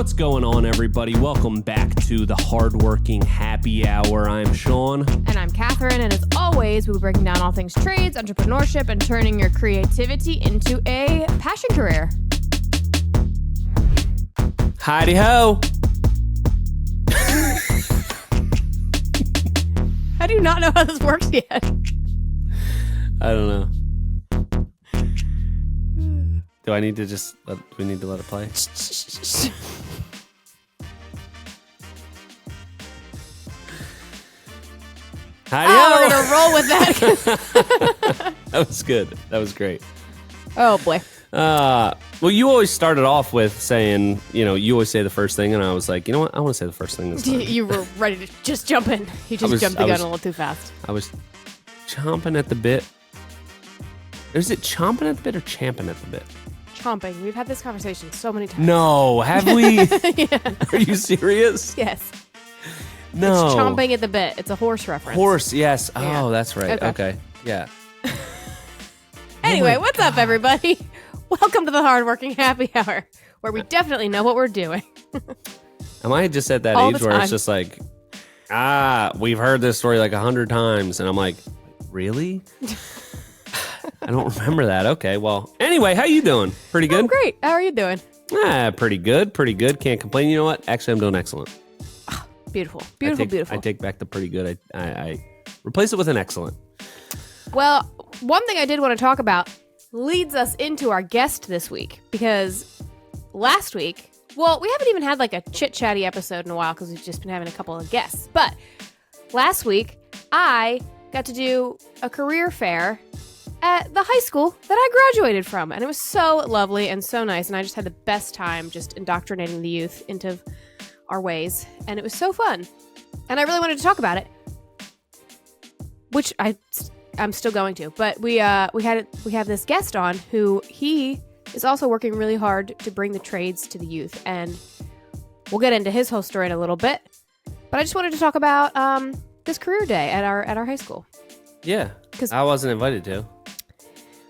What's going on, everybody? Welcome back to the Hardworking Happy Hour. I'm Sean. And I'm Catherine, and as always, we'll be breaking down all things trades, entrepreneurship, and turning your creativity into a passion career. Heidi ho! How do you not know how this works yet? I don't know. Do I need to just do we need to let it play? We're gonna roll with that. That was good. That was great. Oh boy. Well, you always started off with saying, you always say the first thing, and I was like, you know what? I want to say the first thing this time. You were ready to just jump in. You just jumped the gun a little too fast. I was chomping at the bit. Is it chomping at the bit or champing at the bit? Chomping. We've had this conversation so many times. No, have we? Yeah. Are you serious? Yes. No. It's chomping at the bit. It's a horse reference. Horse, yes. Yeah. Oh, that's right. Okay. Yeah. Anyway, what's up, everybody? Welcome to the Hardworking Happy Hour, where we definitely know what we're doing. Am I just at that All age the where time. it's just like, we've heard this story like 100 times, and I'm like, really? I don't remember that. Okay, well, anyway, how you doing? Pretty good? I'm great. How are you doing? Pretty good. Can't complain. You know what? Actually, I'm doing excellent. Beautiful. I take back the pretty good. I replace it with an excellent. Well, one thing I did want to talk about leads us into our guest this week, because last week, well, we haven't even had like a chit-chatty episode in a while because we've just been having a couple of guests. But last week, I got to do a career fair at the high school that I graduated from. And it was so lovely and so nice. And I just had the best time just indoctrinating the youth into our ways. And it was so fun. And I really wanted to talk about it, which I'm still going to. But we have this guest on who he is also working really hard to bring the trades to the youth. And we'll get into his whole story in a little bit. But I just wanted to talk about this career day at our high school. Yeah, I wasn't invited to.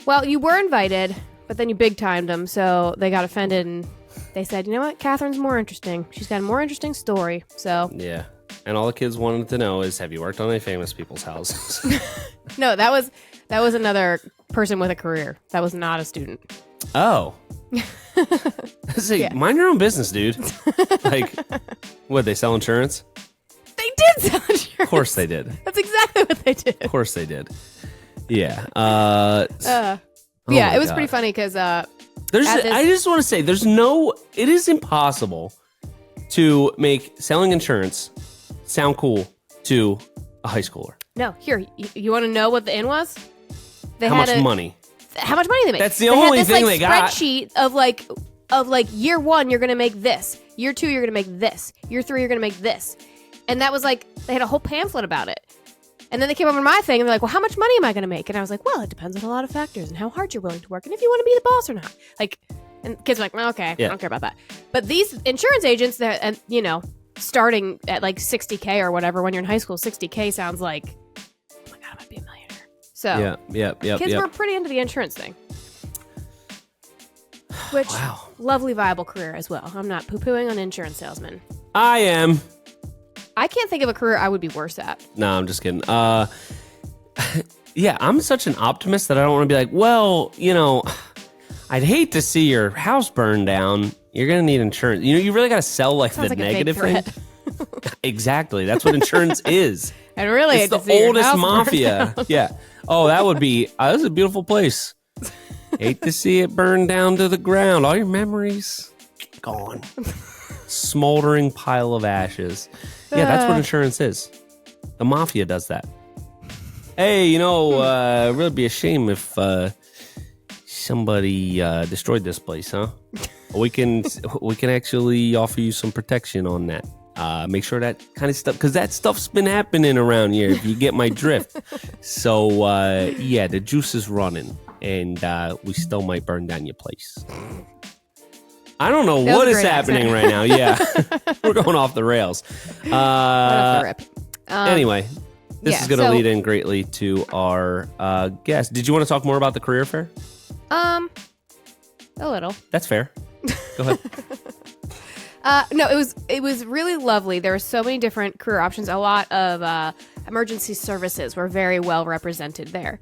Well, you were invited, but then you big-timed them, so they got offended, and they said, you know what, Catherine's more interesting. She's got a more interesting story, so... Yeah, and all the kids wanted to know is, have you worked on any famous people's houses? No, that was another person with a career. That was not a student. Oh. Mind your own business, dude. Like, what, they sell insurance? They did sell insurance. Of course they did. That's exactly what they did. Of course they did. Yeah. It was pretty funny because I just want to say it is impossible to make selling insurance sound cool to a high schooler. No, here, you want to know what the in was? How much money they made. That's the only thing they got. Spreadsheet of like year 1 you're gonna make this, year 2 you're gonna make this, year 3 you're gonna make this, and that was like they had a whole pamphlet about it. And then they came over to my thing and they're like, well, how much money am I going to make? And I was like, well, it depends on a lot of factors and how hard you're willing to work and if you want to be the boss or not. Like, and kids are like, well, okay, I don't care about that. But these insurance agents that, starting at like $60K or whatever when you're in high school, $60K sounds like, oh my God, I might be a millionaire. So yeah. Kids were pretty into the insurance thing. Which, lovely, viable career as well. I'm not poo-pooing on insurance salesmen. I am. I can't think of a career I would be worse at. No, I'm just kidding. Yeah, I'm such an optimist that I don't want to be like, well, I'd hate to see your house burn down. You're going to need insurance. You really got to sell like the negative thing. Exactly. That's what insurance is. And really, it's the oldest mafia. Yeah. Oh, that would be, this is a beautiful place. Hate to see it burn down to the ground. All your memories gone. Smoldering pile of ashes. Yeah, that's what insurance is. The mafia does that. Hey, it would really be a shame if somebody destroyed this place, huh? We can actually offer you some protection on that. Make sure that kind of stuff, because that stuff's been happening around here, if you get my drift. So, the juice is running, and we still might burn down your place. I don't know what is happening right now. Yeah, we're going off the rails. Right off the rip. Anyway, this is going to lead in greatly to our guest. Did you want to talk more about the career fair? A little. That's fair. Go ahead. No, it was really lovely. There were so many different career options. A lot of emergency services were very well represented there,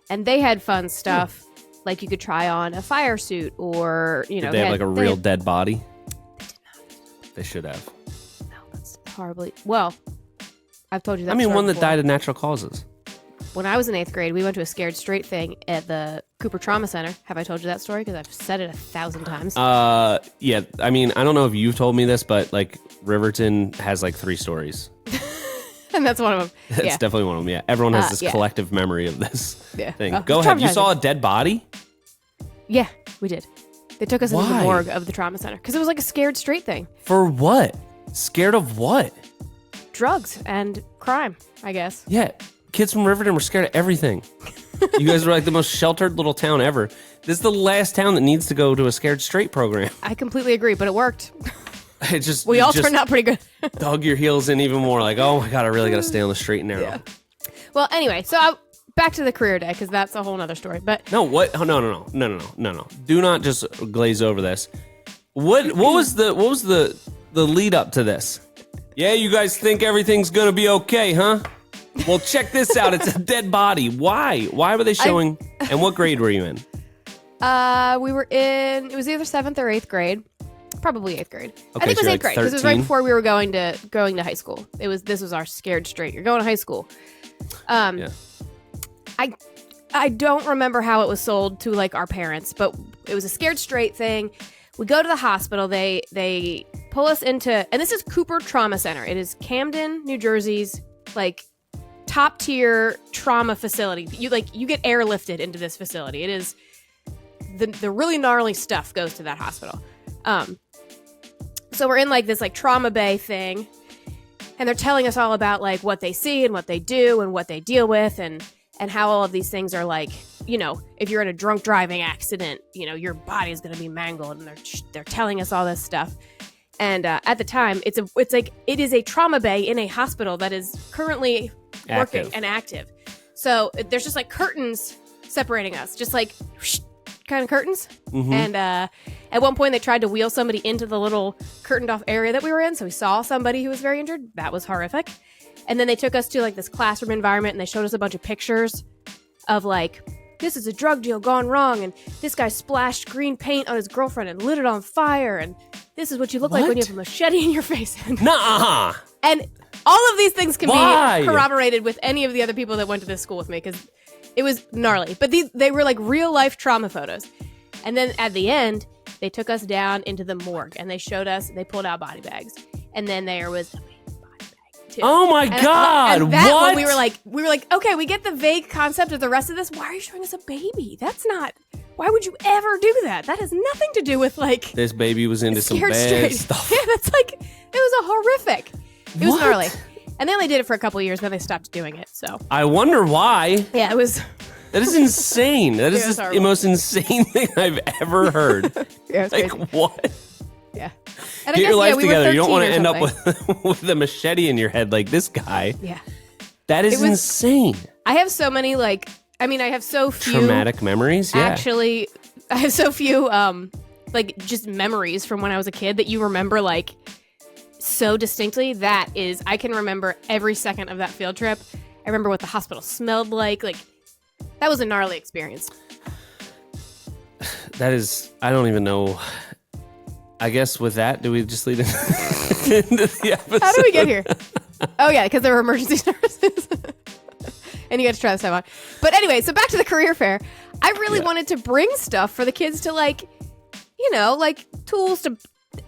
and they had fun stuff. Like you could try on a fire suit, or Did they have like a real dead body? They did not. They should have. No, that's horribly. Well, I've told you that. I mean, one that before. died of natural causes. When I was in 8th grade, we went to a Scared Straight thing at the Cooper Trauma Center. Have I told you that story? Because I've said it 1,000 times. Yeah. I mean, I don't know if you've told me this, but like Riverton has like 3 stories. And that's one of them. That's definitely one of them. Yeah. Everyone has this collective memory of this thing. Go ahead. You saw a dead body? Yeah, we did. They took us into the morgue of the trauma center because it was like a Scared Straight thing. For what? Scared of what? Drugs and crime, I guess. Yeah. Kids from Riverton were scared of everything. You guys were like the most sheltered little town ever. This is the last town that needs to go to a Scared Straight program. I completely agree, but it worked. We all turned out pretty good. Dug your heels in even more. Like, oh my God, I really got to stay on the straight and narrow. Yeah. Well, anyway, so back to the career day because that's a whole other story. But no, what? Oh, no. Do not just glaze over this. What was the lead up to this? Yeah, you guys think everything's gonna be okay, huh? Well, check this out. It's a dead body. Why? Why were they showing? And what grade were you in? We were in. It was either 7th or 8th grade. Probably 8th grade. Okay, I think it was 8th like grade because it was right before we were going to high school. This was our Scared Straight. You're going to high school. Yeah. I don't remember how it was sold to like our parents, but it was a Scared Straight thing. We go to the hospital. They pull us into, and this is Cooper Trauma Center. It is Camden, New Jersey's like top tier trauma facility. You get airlifted into this facility. It is the really gnarly stuff goes to that hospital. So we're in like this like trauma bay thing, and they're telling us all about like what they see and what they do and what they deal with and how all of these things are like, if you're in a drunk driving accident, your body is going to be mangled, and they're telling us all this stuff. And at the time, it is a trauma bay in a hospital that is currently working and active. So there's just like curtains separating us, just like kind of curtains. Mm-hmm. And at one point they tried to wheel somebody into the little curtained off area that we were in. So we saw somebody who was very injured. That was horrific. And then they took us to like this classroom environment, and they showed us a bunch of pictures of like, this is a drug deal gone wrong, and this guy splashed green paint on his girlfriend and lit it on fire, and this is what you look like when you have a machete in your face. Nuh-uh. And all of these things can be corroborated with any of the other people that went to this school with me, because it was gnarly. But they were like real life trauma photos. And then at the end, they took us down into the morgue, and they pulled out body bags. And then there was a baby body bag too. Oh my God! And that what? One, we were like, okay, we get the vague concept of the rest of this. Why are you showing us a baby? That's not. Why would you ever do that? That has nothing to do with like this baby was into some bad stuff. Yeah, that's like it was a horrific. It was gnarly. And they only did it for a couple of years, then they stopped doing it. So I wonder why. Yeah, it was. That is insane. That is the most insane thing I've ever heard. Yeah, it was like crazy. What? Yeah. And get your life together. You don't want to end up with a machete in your head like this guy. Yeah. That is insane. I have so many I have so few traumatic memories. Yeah. Actually, I have so few just memories from when I was a kid that you remember like so distinctly. That is, I can remember every second of that field trip. I remember what the hospital smelled like. Like, that was a gnarly experience. That is, I don't even know. I guess with that, do we just lead into the episode? How did we get here? Oh, yeah, because there were emergency services. And you got to try this time on. But anyway, so back to the career fair. I really wanted to bring stuff for the kids to like tools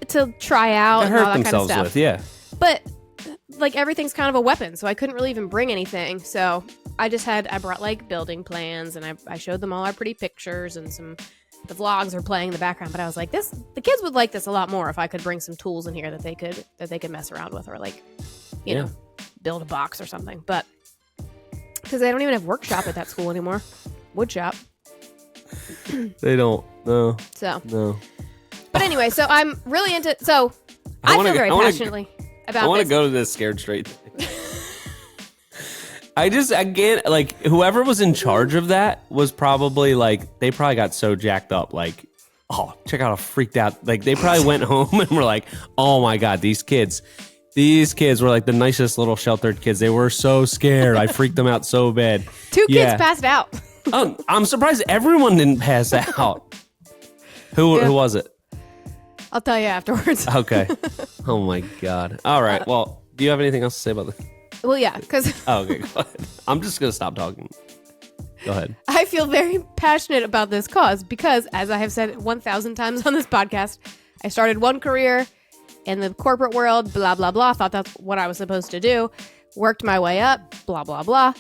to try out and all that kind of stuff. With, yeah. But like everything's kind of a weapon, so I couldn't really even bring anything. So I brought like building plans, and I showed them all our pretty pictures, and the vlogs are playing in the background. But I was like, the kids would like this a lot more if I could bring some tools in here that they could mess around with, or like, you know, build a box or something. But because they don't even have workshop at that school anymore, wood shop. They don't. No. So no. But anyway, so I'm really into. So I feel very passionately about. I want to go to this Scared Straight thing. Again, like, whoever was in charge of that was probably like, they probably got so jacked up, like, Oh, check out how freaked out. Like they probably went home and were like, oh my God, these kids were like the nicest little sheltered kids. They were so scared. I freaked them out so bad. Two kids passed out. I'm surprised everyone didn't pass out. Who was it? I'll tell you afterwards. Okay. Oh my God. All right. Well, do you have anything else to say about this? Well, yeah, because Okay, go ahead. I'm just going to stop talking. Go ahead. I feel very passionate about this cause because, as I have said 1,000 times on this podcast, I started one career in the corporate world, blah, blah, blah. Thought that's what I was supposed to do. Worked my way up, blah, blah, blah.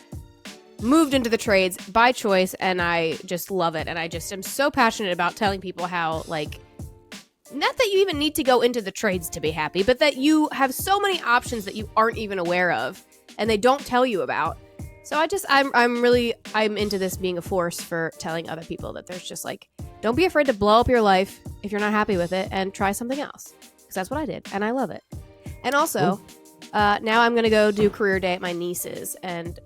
Moved into the trades by choice, and I just love it. And I just am so passionate about telling people how, like, not that you even need to go into the trades to be happy, but that you have so many options that you aren't even aware of and they don't tell you about. So I'm into this being a force for telling other people that there's just like, don't be afraid to blow up your life if you're not happy with it and try something else. Because that's what I did and I love it. And also, now I'm going to go do career day at my niece's, and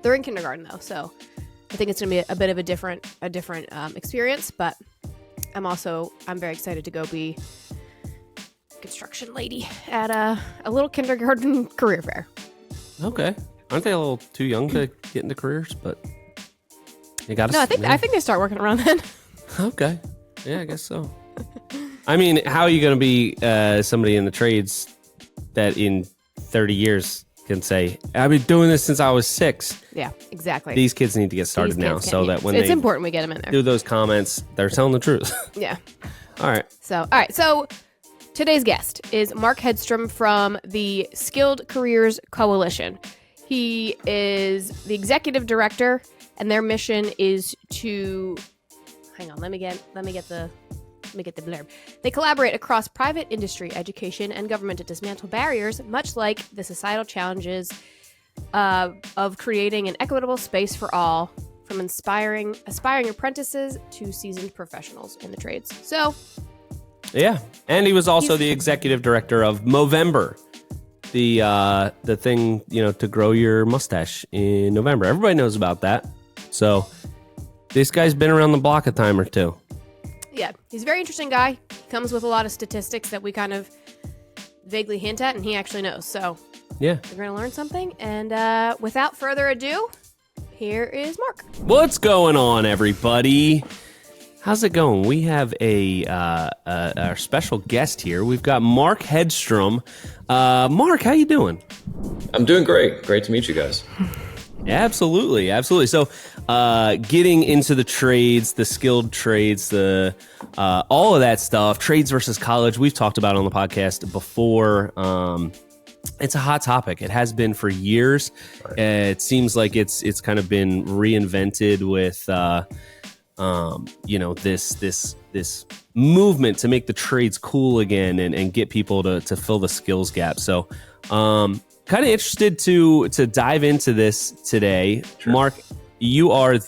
they're in kindergarten though. So I think it's going to be a bit of a different experience, but I'm very excited to go be a construction lady at a little kindergarten career fair. Okay. Aren't they a little too young to get into careers? But you got to. No, I think they start working around then. Okay. Yeah, I guess so. I mean, how are you going to be somebody in the trades that in 30 years can say, I've been doing this since I was 6? Yeah, exactly. These kids need to get started now so that when it's important we get them in there. Do those comments, they're telling the truth. Yeah. All right. So today's guest is Mark Hedstrom from the Skilled Careers Coalition. He is the executive director, and their mission is to hang on. Let me get the blurb. They collaborate across private industry, education, and government to dismantle barriers, much like the societal challenges of creating an equitable space for all, from aspiring apprentices to seasoned professionals in the trades. So, yeah, and he was also the executive director of Movember, the thing, to grow your mustache in November. Everybody knows about that. So this guy's been around the block a time or two. Yeah, he's a very interesting guy. He comes with a lot of statistics that we kind of vaguely hint at, and he actually knows. So yeah, we're going to learn something. And without further ado, here is Mark. What's going on, everybody? How's it going? We have our special guest here. We've got Mark Hedstrom. Mark, how you doing? I'm doing great. Great to meet you guys. Absolutely. So getting into the trades, the skilled trades, the all of that stuff, trades versus college, we've talked about on the podcast before. It's a hot topic. It has been for years. Right. It seems like it's kind of been reinvented with this movement to make the trades cool again and get people to fill the skills gap. So kind of interested to dive into this today. Sure. Mark, you are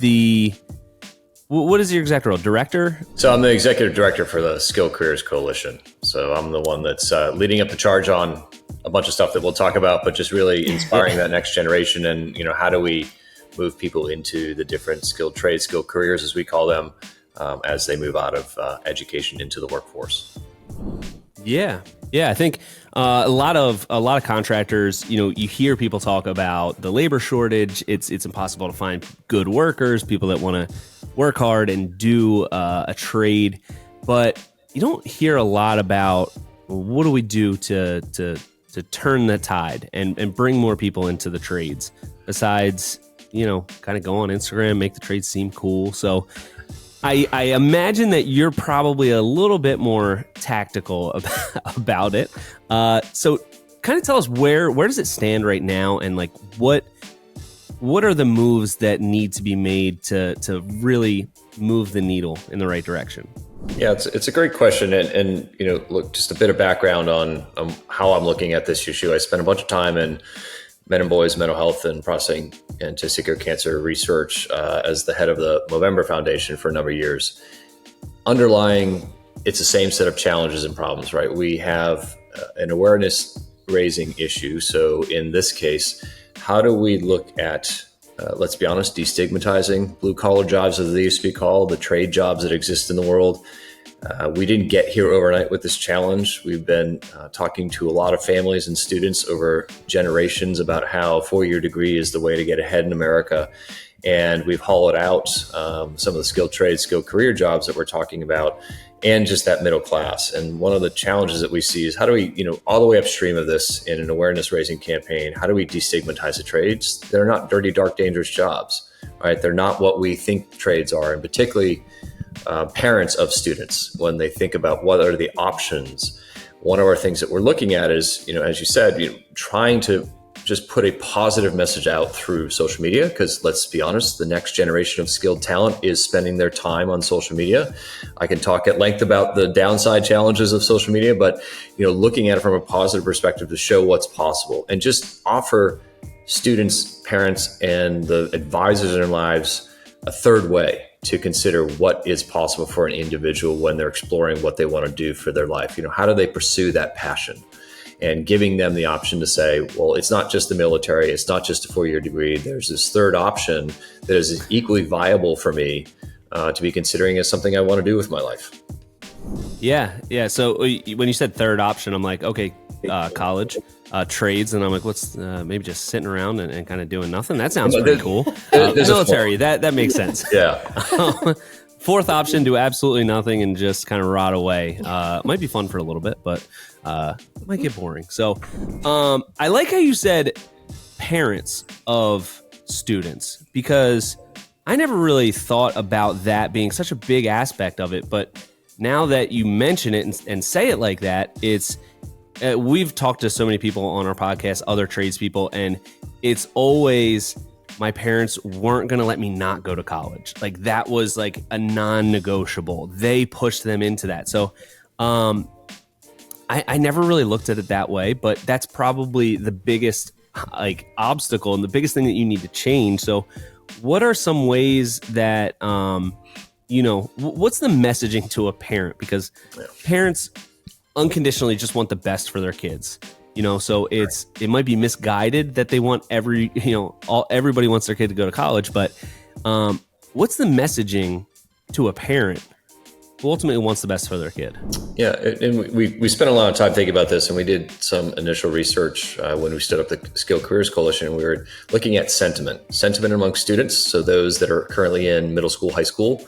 what is your exact role? Director? So I'm the executive director for the Skilled Careers Coalition. So I'm the one that's leading up the charge on a bunch of stuff that we'll talk about, but just really inspiring that next generation. And, how do we move people into the different skilled trades, skilled careers, as we call them, as they move out of education into the workforce. Yeah. I think a lot of contractors, you hear people talk about the labor shortage. It's impossible to find good workers, people that want to work hard and do a trade, but you don't hear a lot about what do we do to turn the tide and bring more people into the trades besides, kind of go on Instagram, make the trades seem cool. So I imagine that you're probably a little bit more tactical about it. So kind of tell us where does it stand right now, and like what are the moves that need to be made to really move the needle in the right direction? Yeah, it's a great question, and look, just a bit of background on how I'm looking at this issue. I spent a bunch of time in men and boys mental health and prostate and testicular cancer research as the head of the Movember Foundation for a number of years. Underlying, it's the same set of challenges and problems, right? We have an awareness raising issue. So in this case, how do we look at let's be honest, destigmatizing blue collar jobs, as they used to be called, the trade jobs that exist in the world. We didn't get here overnight with this challenge. We've been talking to a lot of families and students over generations about how a 4-year degree is the way to get ahead in America. And we've hollowed out some of the skilled trades, skilled career jobs that we're talking about, and just that middle class. And one of the challenges that we see is how do we, all the way upstream of this in an awareness raising campaign, how do we destigmatize the trades? They're not dirty, dark, dangerous jobs, right? They're not what we think trades are. And particularly parents of students, when they think about what are the options, one of our things that we're looking at is, as you said, trying to just put a positive message out through social media, because let's be honest, the next generation of skilled talent is spending their time on social media. I can talk at length about the downside challenges of social media, but looking at it from a positive perspective to show what's possible and just offer students, parents, and the advisors in their lives a third way to consider what is possible for an individual when they're exploring what they want to do for their life. How do they pursue that passion? And giving them the option to say, well, it's not just the military, it's not just a 4-year degree. There's this third option that is equally viable for me to be considering as something I want to do with my life. Yeah. So when you said third option, I'm like, okay, college, trades, and I'm like, what's maybe just sitting around and kind of doing nothing? That sounds pretty cool. Military, that makes sense. Yeah. Fourth option, do absolutely nothing and just kind of rot away. Might be fun for a little bit, but it might get boring. So I like how you said parents of students, because I never really thought about that being such a big aspect of it. But now that you mention it and say it like that, it's we've talked to so many people on our podcast, other tradespeople, and it's always my parents weren't going to let me not go to college. Like that was like a non-negotiable. They pushed them into that. So I never really looked at it that way, but that's probably the biggest obstacle and the biggest thing that you need to change. So what are some ways that, what's the messaging to a parent? Because parents unconditionally just want the best for their kids. So it might be misguided that they want everybody wants their kid to go to college, but what's the messaging to a parent who ultimately wants the best for their kid? Yeah, and we spent a lot of time thinking about this, and we did some initial research when we stood up the Skilled Careers Coalition. We were looking at sentiment among students, so those that are currently in middle school, high school,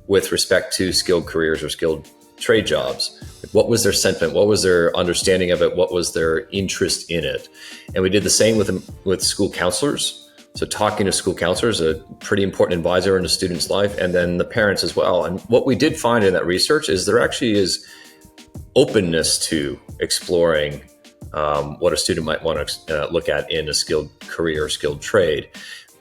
with respect to skilled careers or skilled trade jobs. What was their sentiment? What was their understanding of it? What was their interest in it? And we did the same with school counselors. So talking to school counselors, a pretty important advisor in a student's life, and then the parents as well. And what we did find in that research is there actually is openness to exploring what a student might want to look at in a skilled career or skilled trade.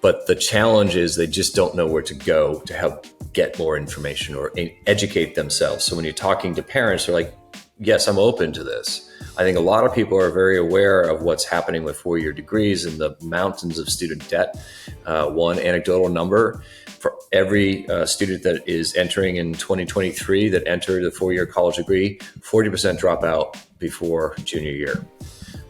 But the challenge is they just don't know where to go to help get more information or educate themselves. So when you're talking to parents, they're like, yes, I'm open to this. I think a lot of people are very aware of what's happening with 4-year degrees and the mountains of student debt. One anecdotal number, for every student that is entering in 2023 that entered a 4-year college degree, 40% drop out before junior year.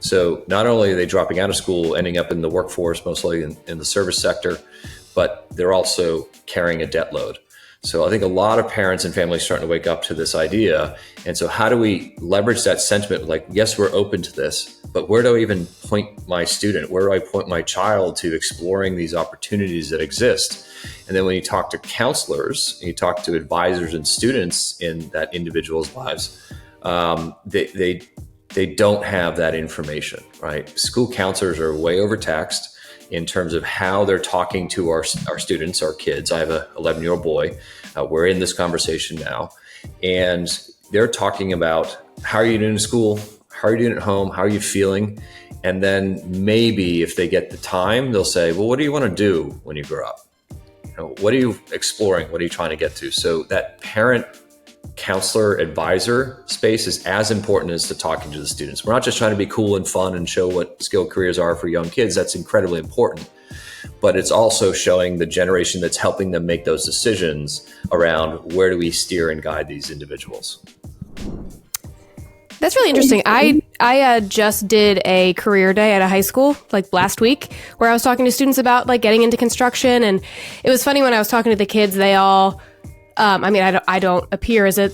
So not only are they dropping out of school, ending up in the workforce, mostly in the service sector, but they're also carrying a debt load. So I think a lot of parents and families are starting to wake up to this idea. And so how do we leverage that sentiment? Like, yes, we're open to this, but where do I even point my student? Where do I point my child to exploring these opportunities that exist? And then when you talk to counselors, you talk to advisors and students in that individual's lives, they don't have that information, right? School counselors are way overtaxed in terms of how they're talking to our students, our kids. I have a 11-year-old boy. We're in this conversation now, and they're talking about how are you doing in school? How are you doing at home? How are you feeling? And then maybe if they get the time, they'll say, well, what do you want to do when you grow up? What are you exploring? What are you trying to get to? So that parent counselor advisor space is as important as to talking to the students. We're not just trying to be cool and fun and show what skilled careers are for young kids. That's incredibly important. But it's also showing the generation that's helping them make those decisions around where do we steer and guide these individuals. That's really interesting. I I just did a career day at a high school like last week where I was talking to students about like getting into construction. And it was funny when I was talking to the kids, they all, I don't appear as a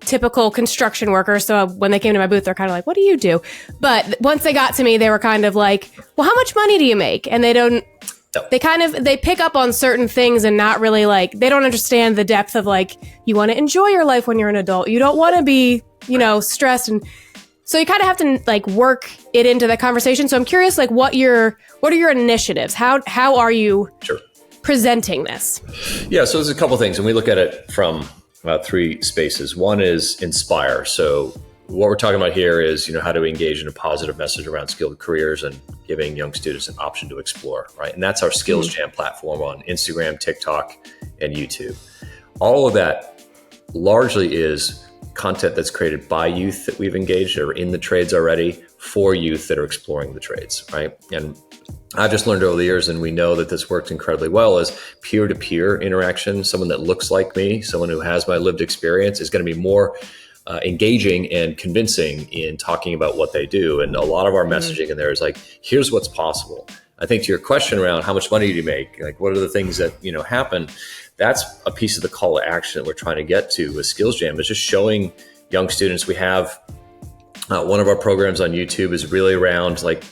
typical construction worker. So when they came to my booth, they're kind of like, what do you do? But once they got to me, they were kind of like, well, how much money do you make? And they pick up on certain things and not really like, they don't understand the depth of like, you want to enjoy your life when you're an adult. You don't want to be, stressed. And so you kind of have to like work it into the conversation. So I'm curious, like what are your initiatives? How are you presenting this? Yeah. So there's a couple things, and we look at it from three spaces. One is inspire. So what we're talking about here is, how do we engage in a positive message around skilled careers and giving young students an option to explore, right? And that's our Skills Jam platform on Instagram, TikTok, and YouTube. All of that largely is content that's created by youth that we've engaged that are in the trades already for youth that are exploring the trades, right? And I've just learned over the years, and we know that this works incredibly well, is peer-to-peer interaction. Someone that looks like me, someone who has my lived experience is going to be more engaging and convincing in talking about what they do. And a lot of our messaging in there is like, here's what's possible. I think to your question around how much money do you make? Like, what are the things that, happen? That's a piece of the call to action that we're trying to get to with Skills Jam, is just showing young students. We have one of our programs on YouTube is really around like,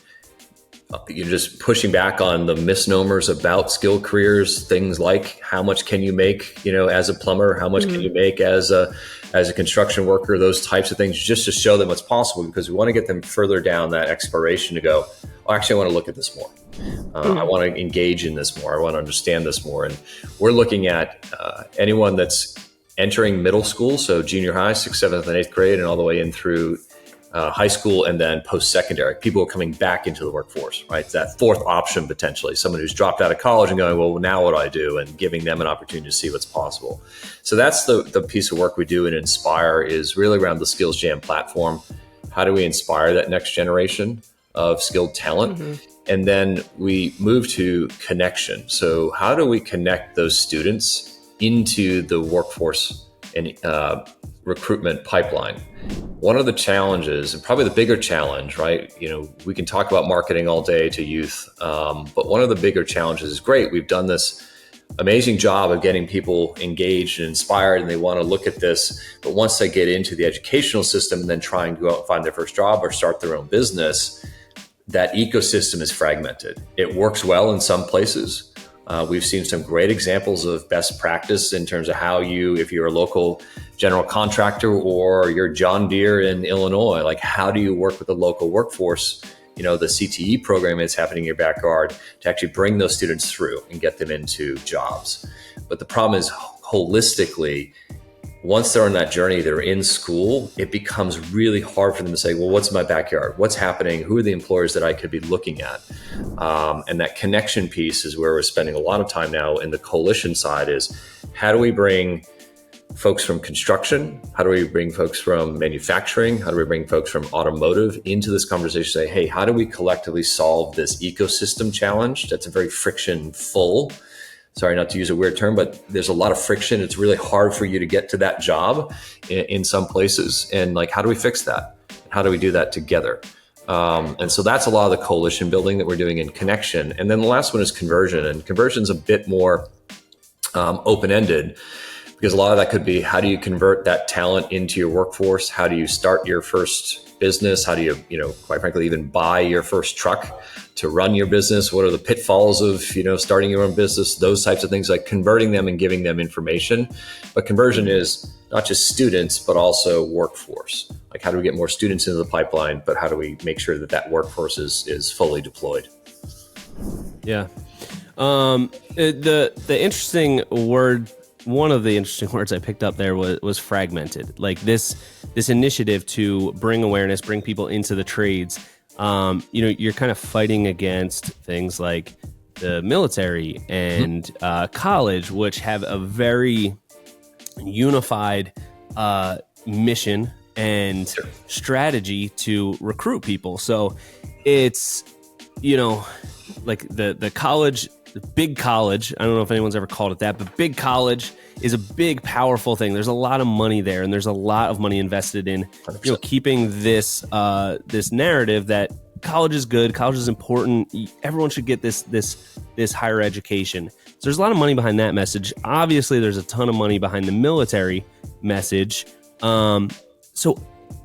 you're just pushing back on the misnomers about skilled careers, things like how much can you make, as a plumber, how much can you make as a construction worker, those types of things, just to show them what's possible, because we want to get them further down that exploration to go, oh, actually, I want to look at this more. I want to engage in this more. I want to understand this more. And we're looking at anyone that's entering middle school, so junior high, 6th, 7th, and 8th grade, and all the way in through high school, and then post-secondary. People are coming back into the workforce, right? It's that fourth option, potentially, someone who's dropped out of college and going, well, now what do I do? And giving them an opportunity to see what's possible. So that's the piece of work we do in Inspire, is really around the Skills Jam platform. How do we inspire that next generation of skilled talent? And then we move to connection. So how do we connect those students into the workforce and recruitment pipeline? One of the challenges, and probably the bigger challenge, right? We can talk about marketing all day to youth, but one of the bigger challenges is, great, we've done this amazing job of getting people engaged and inspired, and they want to look at this. But once they get into the educational system and then trying to go out and find their first job or start their own business, that ecosystem is fragmented. It works well in some places. We've seen some great examples of best practice in terms of how if you're a local general contractor or you're John Deere in Illinois, like how do you work with the local workforce, the CTE program that's happening in your backyard, to actually bring those students through and get them into jobs. But the problem is, holistically, once they're on that journey, they're in school, it becomes really hard for them to say, well, what's in my backyard? What's happening? Who are the employers that I could be looking at? And that connection piece is where we're spending a lot of time now in the coalition side, is how do we bring folks from construction? How do we bring folks from manufacturing? How do we bring folks from automotive into this conversation? Say, hey, how do we collectively solve this ecosystem challenge that's a very friction-full, sorry, not to use a weird term, but there's a lot of friction. It's really hard for you to get to that job in some places. And like, how do we fix that? How do we do that together? And so that's a lot of the coalition building that we're doing in connection. And then the last one is conversion. And conversion's a bit more open-ended, because a lot of that could be, how do you convert that talent into your workforce? How do you start your first business? How do you, quite frankly, even buy your first truck to run your business? What are the pitfalls of, starting your own business? Those types of things, like converting them and giving them information. But conversion is not just students, but also workforce. Like, how do we get more students into the pipeline? But how do we make sure that that workforce is fully deployed? Yeah. The interesting word, one of the interesting words I picked up there was fragmented. Like this initiative to bring awareness, bring people into the trades. You're kind of fighting against things like the military and college, which have a very unified mission and strategy to recruit people. So it's, like the college big college. I don't know if anyone's ever called it that, but big college is a big, powerful thing. There's a lot of money there, and there's a lot of money invested in keeping this this narrative that college is good, college is important. Everyone should get this higher education. So there's a lot of money behind that message. Obviously, there's a ton of money behind the military message. So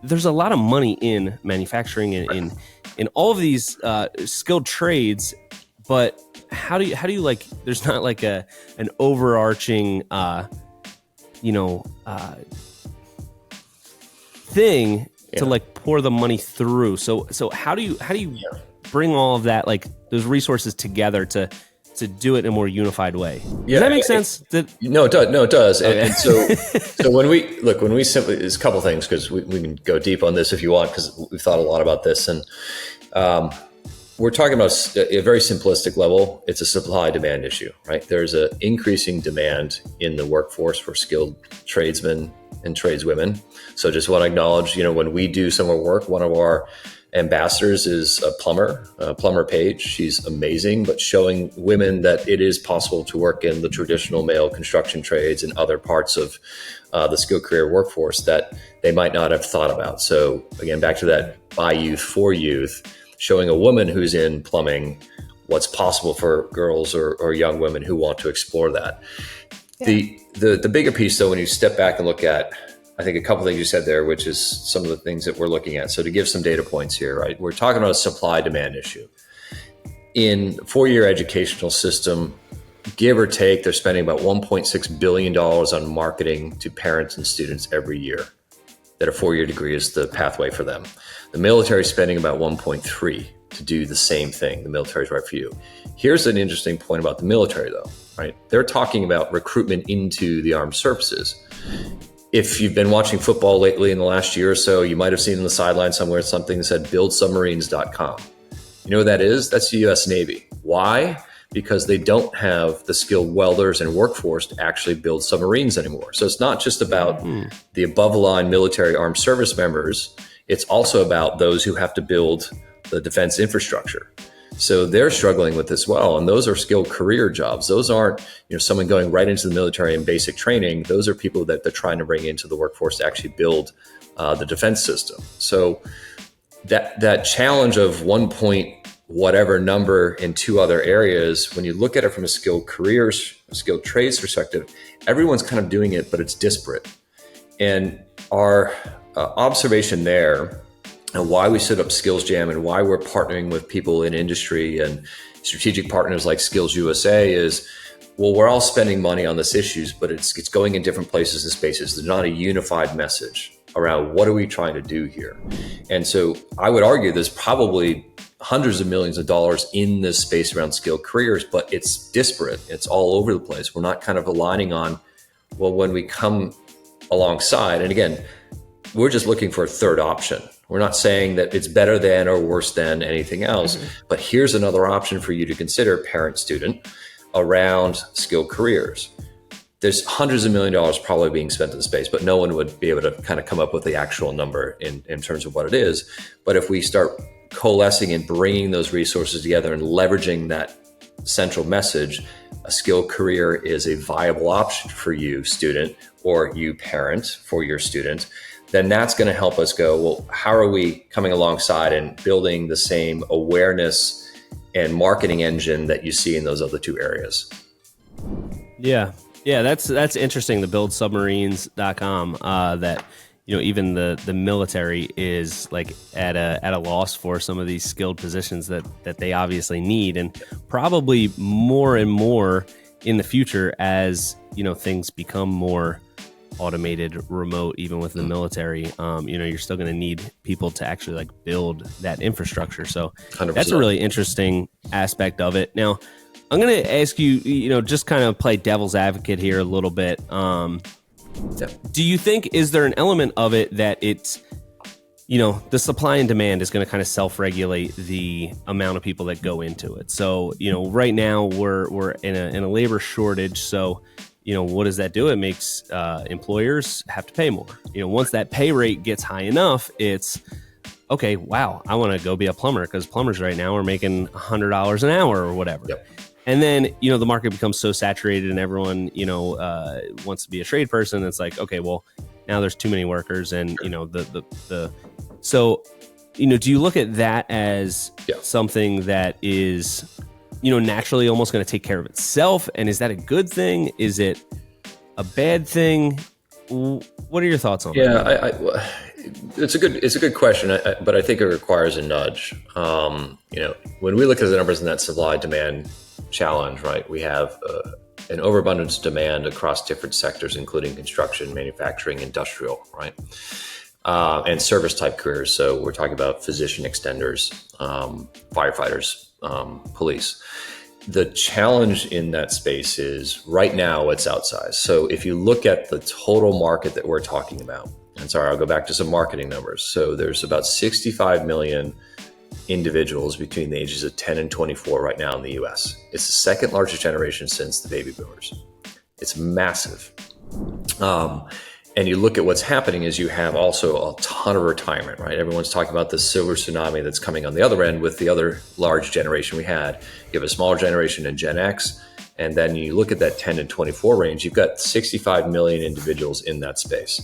there's a lot of money in manufacturing and in all of these skilled trades, but how do you like? There's not like an overarching thing to like pour the money through. So how do you bring all of that, like those resources together to do it in a more unified way? Does that make sense? No, it does. No, it does. Okay. And so when we simply, there's a couple things, because we can go deep on this if you want, because we've thought a lot about this. And we're talking about a very simplistic level. It's a supply demand issue, right? There's an increasing demand in the workforce for skilled tradesmen and tradeswomen. So just want to acknowledge, when we do some of our work, one of our ambassadors is a plumber Paige. She's amazing, but showing women that it is possible to work in the traditional male construction trades and other parts of the skilled career workforce that they might not have thought about. So again, back to that by youth for youth, showing a woman who's in plumbing what's possible for girls or young women who want to explore that. Yeah. The bigger piece, though, when you step back and look at, I think a couple of things you said there, which is some of the things that we're looking at. So to give some data points here, right? We're talking about a supply demand issue. In four-year educational system, give or take, they're spending about $1.6 billion on marketing to parents and students every year. That a four-year degree is the pathway for them. The military is spending about 1.3 to do the same thing. The military is right for you. Here's an interesting point about the military, though, right? They're talking about recruitment into the armed services. If you've been watching football lately in the last year or so, you might have seen on the sideline somewhere something that said buildsubmarines.com. You know what that is? That's the U.S. Navy. Why? Because they don't have the skilled welders and workforce to actually build submarines anymore. So it's not just about the above the line military armed service members. It's also about those who have to build the defense infrastructure. So they're struggling with this as well. And those are skilled career jobs. Those aren't, someone going right into the military and basic training. Those are people that they're trying to bring into the workforce to actually build the defense system. So that challenge of 1 point whatever number in two other areas, when you look at it from a skilled careers, a skilled trades perspective, everyone's kind of doing it, but it's disparate. And our observation there, and why we set up Skills Jam and why we're partnering with people in industry and strategic partners like Skills USA is, well, we're all spending money on this issues, but it's going in different places and spaces. There's not a unified message around what are we trying to do here. And so I would argue there's probably hundreds of millions of dollars in this space around skilled careers, but it's disparate. It's all over the place. We're not kind of aligning on, well, when we come alongside, and again, we're just looking for a third option. We're not saying that it's better than or worse than anything else, but here's another option for you to consider, parent, student, around skilled careers. There's hundreds of millions of dollars probably being spent in the space, but no one would be able to kind of come up with the actual number in terms of what it is. But if we start coalescing and bringing those resources together and leveraging that central message, a skilled career is a viable option for you, student, or you, parent, for your student, then that's going to help us go, well, how are we coming alongside and building the same awareness and marketing engine that you see in those other two areas? Yeah, that's interesting, the buildsubmarines.com, that even the military is like at a loss for some of these skilled positions that they obviously need, and probably more and more in the future as things become more automated, remote, even with the military. You're still going to need people to actually like build that infrastructure. So 100%. That's a really interesting aspect of it. Now, I'm going to ask you, just kind of play devil's advocate here a little bit. Do you think, is there an element of it that it's, the supply and demand is going to kind of self-regulate the amount of people that go into it? So, right now we're in a labor shortage. So, what does that do? It makes employers have to pay more. Once that pay rate gets high enough, it's, okay, wow, I want to go be a plumber because plumbers right now are making $100 an hour or whatever. Yep. And then, the market becomes so saturated and everyone, wants to be a trade person. It's like, okay, well, now there's too many workers and, so, do you look at that as something that is, naturally almost going to take care of itself? And is that a good thing? Is it a bad thing? What are your thoughts on that? Yeah, it's a good question, but I think it requires a nudge. When we look at the numbers in that supply demand challenge, right, we have an overabundance of demand across different sectors, including construction, manufacturing, industrial, right, and service type careers. So we're talking about physician extenders, firefighters, police. The challenge in that space is right now it's outsized. So if you look at the total market that we're talking about, and sorry, I'll go back to some marketing numbers. So there's about 65 million individuals between the ages of 10 and 24 right now in the US. It's the second largest generation since the baby boomers. It's massive. And you look at what's happening is you have also a ton of retirement, right? Everyone's talking about the silver tsunami that's coming on the other end with the other large generation we had. You have a smaller generation in Gen X, and then you look at that 10 to 24 range, you've got 65 million individuals in that space.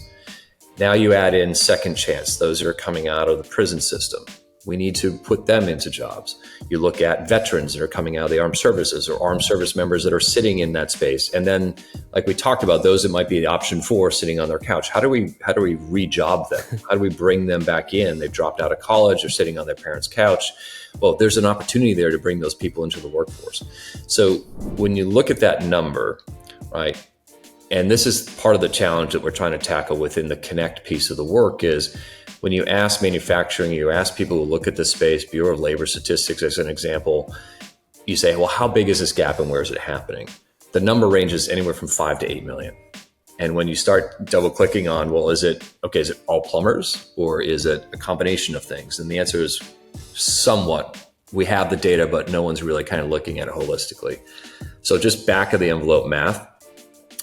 Now you add in second chance, those that are coming out of the prison system. We need to put them into jobs. You look at veterans that are coming out of the armed services or armed service members that are sitting in that space. And then, like we talked about, those that might be option 4 sitting on their couch. How do we re-job them? How do we bring them back in? They've dropped out of college, they're sitting on their parents' couch. Well, there's an opportunity there to bring those people into the workforce. So when you look at that number, right, and this is part of the challenge that we're trying to tackle within the connect piece of the work is when you ask manufacturing, you ask people who look at this space, Bureau of Labor Statistics as an example, you say, well, how big is this gap and where is it happening? The number ranges anywhere from 5 to 8 million. And when you start double clicking on, well, is it all plumbers or is it a combination of things? And the answer is somewhat. We have the data, but no one's really kind of looking at it holistically. So just back of the envelope math,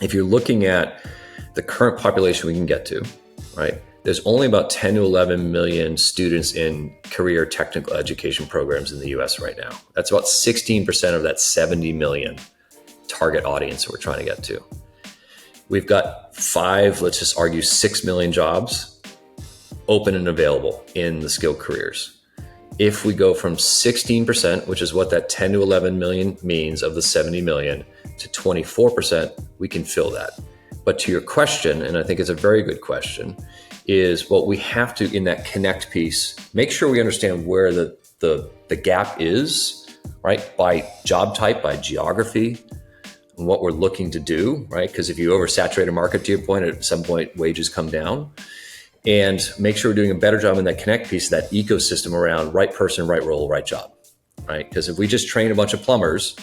if you're looking at the current population we can get to, right? There's only about 10 to 11 million students in career technical education programs in the US right now. That's about 16% of that 70 million target audience that we're trying to get to. We've got 5, let's just argue 6 million jobs open and available in the skilled careers. If we go from 16%, which is what that 10 to 11 million means of the 70 million, to 24%, we can fill that. But to your question, and I think it's a very good question, is what we have to, in that connect piece, make sure we understand where the gap is, right? By job type, by geography, and what we're looking to do, right? Because if you oversaturate a market, to your point, at some point wages come down. And make sure we're doing a better job in that connect piece, that ecosystem around right person, right role, right job, right? Because if we just train a bunch of plumbers,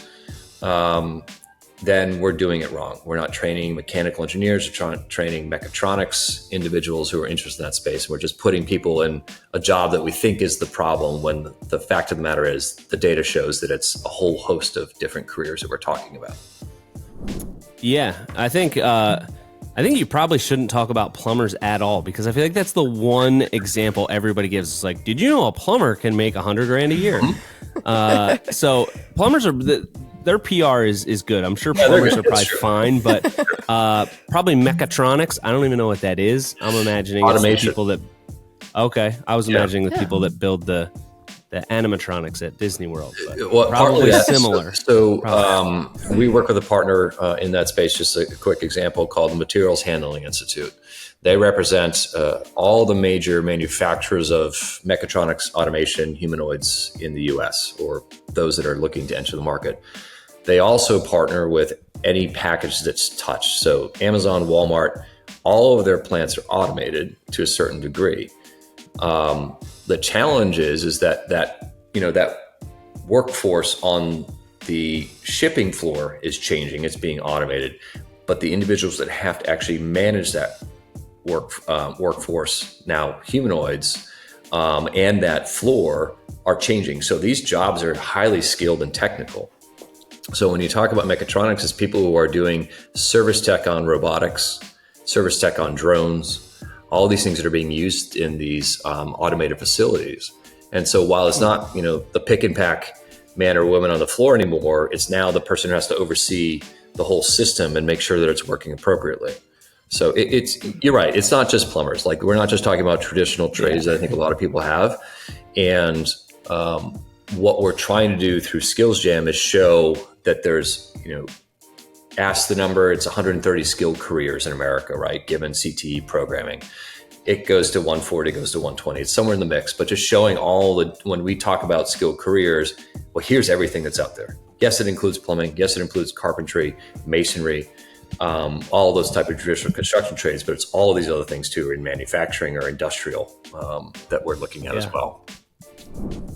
then we're doing it wrong. We're not training mechanical engineers, we're training mechatronics individuals who are interested in that space. We're just putting people in a job that we think is the problem when the fact of the matter is the data shows that it's a whole host of different careers that we're talking about. Yeah, I think you probably shouldn't talk about plumbers at all because I feel like that's the one example everybody gives. It's like, did you know a plumber can make $100,000 a year? So plumbers their PR is good. I'm sure plumbers are probably fine, but probably mechatronics. I don't even know what that is. I'm imagining automation. It's the people that. Okay, I was imagining the people that build the animatronics at Disney World. Well, probably similar. So we work with a partner in that space. Just a quick example called the Materials Handling Institute. They represent all the major manufacturers of mechatronics, automation, humanoids in the U.S. or those that are looking to enter the market. They also partner with any package that's touched. So Amazon, Walmart, all of their plants are automated to a certain degree. The challenge is that workforce on the shipping floor is changing. It's being automated, but the individuals that have to actually manage that workforce, now humanoids, and that floor are changing. So these jobs are highly skilled and technical. So when you talk about mechatronics, it's people who are doing service tech on robotics, service tech on drones, all these things that are being used in these automated facilities. And so while it's not, the pick and pack man or woman on the floor anymore. It's now the person who has to oversee the whole system and make sure that it's working appropriately. So you're right. It's not just plumbers. Like, we're not just talking about traditional trades that I think a lot of people have. And what we're trying to do through Skills Jam is show that there's, ask the number, it's 130 skilled careers in America, right? Given CTE programming. It goes to 140, it goes to 120. It's somewhere in the mix, but just showing when we talk about skilled careers, well, here's everything that's out there. Yes, it includes plumbing. Yes, it includes carpentry, masonry, all those type of traditional construction trades, but it's all of these other things too, in manufacturing or industrial, that we're looking at as well.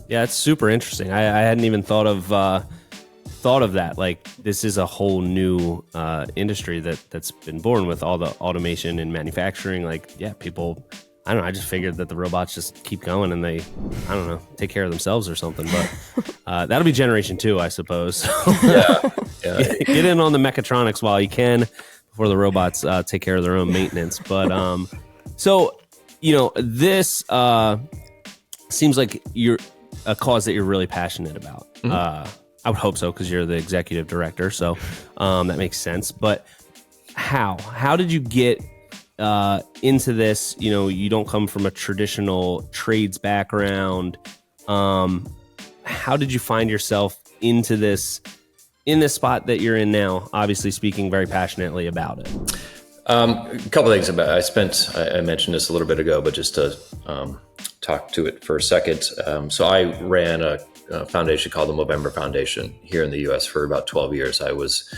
Yeah, it's super interesting. I hadn't even thought of that. Like, this is a whole new industry that's been born with all the automation in manufacturing. Like, yeah, people, I don't know, I just figured that the robots just keep going and they, I don't know, take care of themselves or something. But that'll be generation 2, I suppose. Yeah. Get in on the mechatronics while you can before the robots take care of their own maintenance. But so, this seems like you're a cause that you're really passionate about. Mm-hmm. I would hope so, because you're the executive director. So that makes sense. But how did you get into this? You don't come from a traditional trades background. How did you find yourself in this spot that you're in now? Obviously speaking very passionately about it. A couple of things about it. I mentioned this a little bit ago, but just to talk to it for a second. So I ran a foundation called the Movember Foundation here in the U.S. for about 12 years. I was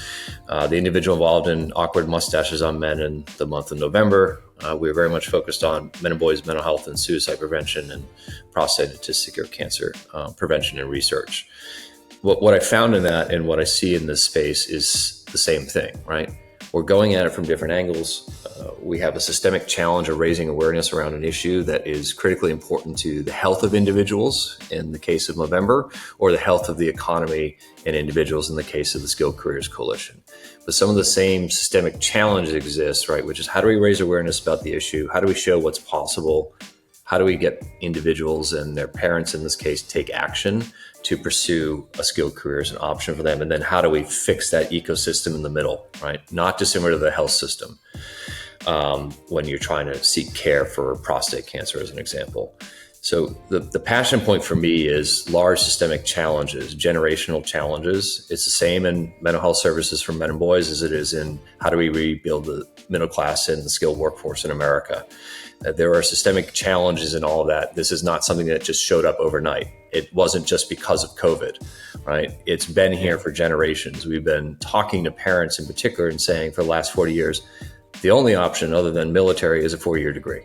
the individual involved in Awkward Mustaches on Men in the month of November. We were very much focused on men and boys' mental health and suicide prevention and prostate and testicular cancer prevention and research. What I found in that and what I see in this space is the same thing, right? We're going at it from different angles. We have a systemic challenge of raising awareness around an issue that is critically important to the health of individuals in the case of Movember, or the health of the economy and individuals in the case of the Skilled Careers Coalition. But some of the same systemic challenges exist, right? Which is, how do we raise awareness about the issue? How do we show what's possible? How do we get individuals and their parents, in this case, take action to pursue a skilled career as an option for them? And then how do we fix that ecosystem in the middle, right? Not dissimilar to the health system when you're trying to seek care for prostate cancer, as an example. So the passion point for me is large systemic challenges, generational challenges. It's the same in mental health services for men and boys as it is in how do we rebuild the middle class and the skilled workforce in America. There are systemic challenges in all of that. This is not something that just showed up overnight. It wasn't just because of COVID, right? It's been here for generations. We've been talking to parents in particular and saying for the last 40 years, the only option other than military is a 4-year degree,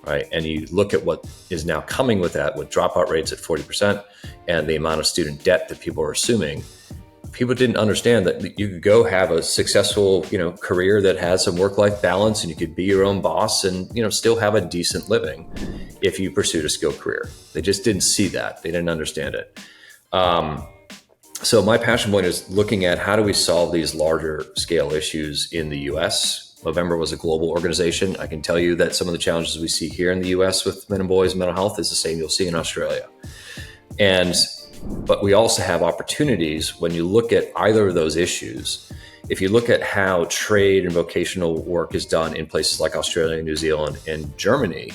right? And you look at what is now coming with that, with dropout rates at 40% and the amount of student debt that people are assuming. People didn't understand that you could go have a successful, career that has some work-life balance, and you could be your own boss and, still have a decent living if you pursued a skilled career. They just didn't see that. They didn't understand it. So my passion point is looking at how do we solve these larger scale issues in the U.S. Movember was a global organization. I can tell you that some of the challenges we see here in the U.S. with men and boys mental health is the same you'll see in Australia. But we also have opportunities when you look at either of those issues. If you look at how trade and vocational work is done in places like Australia, New Zealand, and Germany,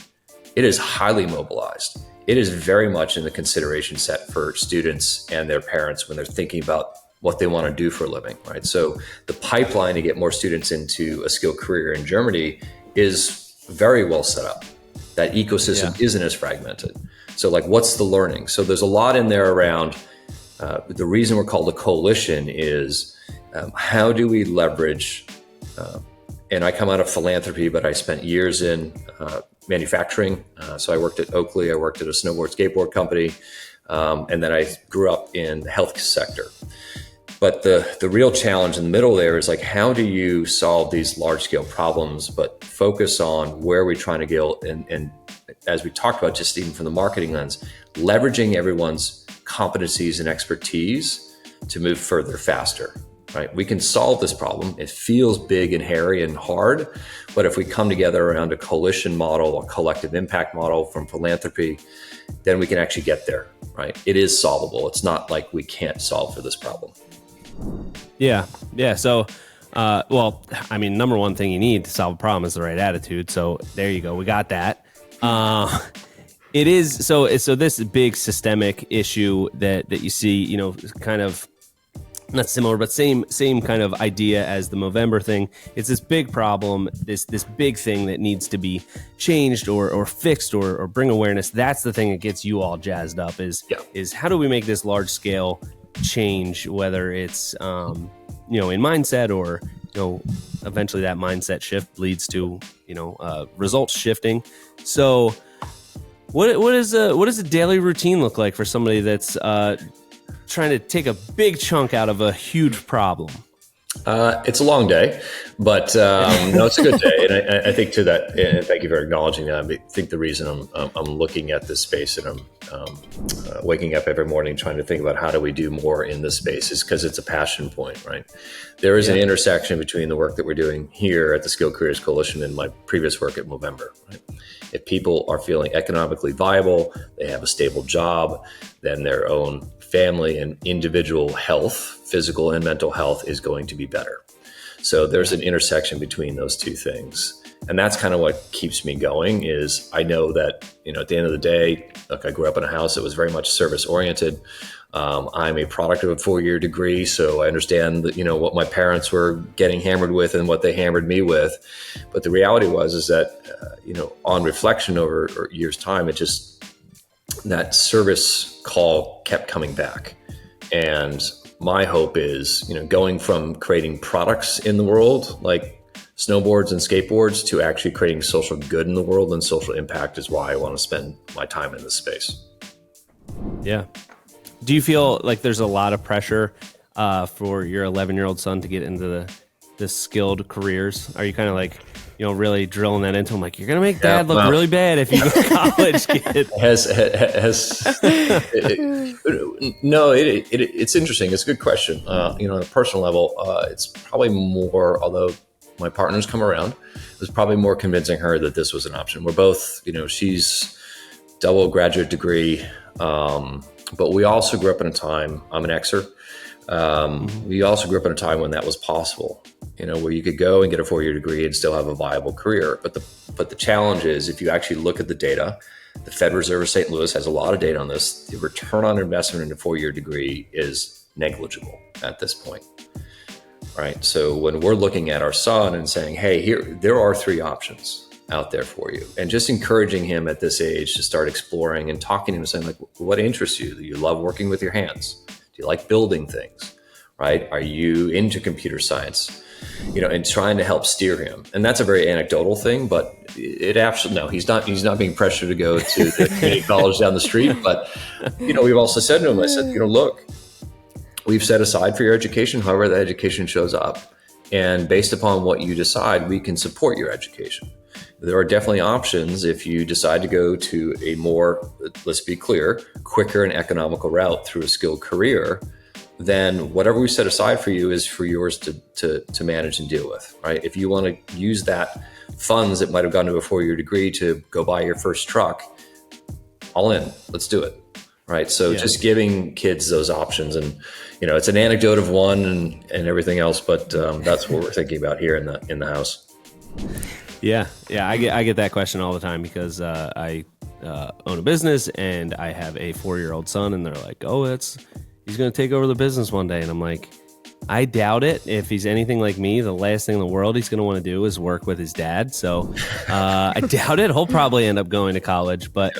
it is highly mobilized. It is very much in the consideration set for students and their parents when they're thinking about what they want to do for a living, right? So the pipeline to get more students into a skilled career in Germany is very well set up. That ecosystem isn't as fragmented. So what's the learning? So there's a lot in there around the reason we're called a coalition is how do we leverage, and I come out of philanthropy, but I spent years in manufacturing. So I worked at Oakley, I worked at a snowboard skateboard company, and then I grew up in the health sector. But the real challenge in the middle there is how do you solve these large scale problems, but focus on where we're trying to go. And as we talked about, just even from the marketing lens, leveraging everyone's competencies and expertise to move further faster. right? We can solve this problem. It feels big and hairy and hard, but if we come together around a coalition model, a collective impact model from philanthropy, then we can actually get there, right? It is solvable. It's not like we can't solve for this problem. Yeah. So, well, I mean, number one thing you need to solve a problem is the right attitude. So there you go. We got that. It is so this big systemic issue that you see, you know, kind of not similar, but same kind of idea as the Movember thing. It's this big problem, this big thing that needs to be changed or fixed or bring awareness. That's the thing that gets you all jazzed up is how do we make this large scale change, whether it's you know, in mindset or, you know, eventually that mindset shift leads to, you know, results shifting. So what does a daily routine look like for somebody that's trying to take a big chunk out of a huge problem? It's a long day, but no, it's a good day. And I think to that, and thank you for acknowledging that. I think the reason I'm looking at this space and I'm waking up every morning trying to think about how do we do more in this space is because it's a passion point, right? There is an intersection between the work that we're doing here at the Skilled Careers Coalition and my previous work at Movember, right? If people are feeling economically viable, they have a stable job, then their own family and individual health, physical and mental health, is going to be better. So there's an intersection between those two things. And that's kind of what keeps me going is I know that, you know, at the end of the day, look, I grew up in a house that was very much service oriented. I'm a product of a 4-year degree, so I understand that, you know, what my parents were getting hammered with and what they hammered me with. But the reality is that, you know, on reflection over years' time, it just, that service call kept coming back. And my hope is, you know, going from creating products in the world like snowboards and skateboards to actually creating social good in the world, and social impact is why I want to spend my time in this space. Yeah. Do you feel like there's a lot of pressure for your 11-year-old son to get into the skilled careers? Are you kind of like, you know, really drilling that into him? Like, you're going to make dad look really bad if you go to college, kid. No, it's interesting. It's a good question. You know, on a personal level, it's probably more, although my partner's come around, it was probably more convincing her that this was an option. We're both, you know, she's double graduate degree, but we also grew up in a time, I'm an Xer. We also grew up in a time when that was possible, you know, where you could go and get a 4-year degree and still have a viable career. But the challenge is, if you actually look at the data, the Fed Reserve of St. Louis has a lot of data on this. The return on investment in a 4-year degree is negligible at this point, right? So when we're looking at our son and saying, hey, there are 3 options out there for you, and just encouraging him at this age to start exploring and talking to him and saying, like, what interests you? Do you love working with your hands? Do you like building things, right? Are you into computer science? You know, and trying to help steer him. And that's a very anecdotal thing, but it absolutely, no, he's not being pressured to go to the community college down the street. But, you know, we've also said to him, I said, you know, look, we've set aside for your education, however that education shows up. And based upon what you decide, we can support your education. There are definitely options if you decide to go to a more, let's be clear, quicker and economical route through a skilled career. Then whatever we set aside for you is for yours to manage and deal with, right? If you want to use that funds that might have gone to a 4-year degree to go buy your first truck, all in, let's do it, right? So just giving kids those options, and, you know, it's an anecdote of one and everything else, but that's what we're thinking about here in the house. Yeah, I get that question all the time because I own a business and I have a 4-year-old son, and they're like, "Oh, he's going to take over the business one day," and I'm like, I doubt it. If he's anything like me, the last thing in the world he's going to want to do is work with his dad. So I doubt it. He'll probably end up going to college, but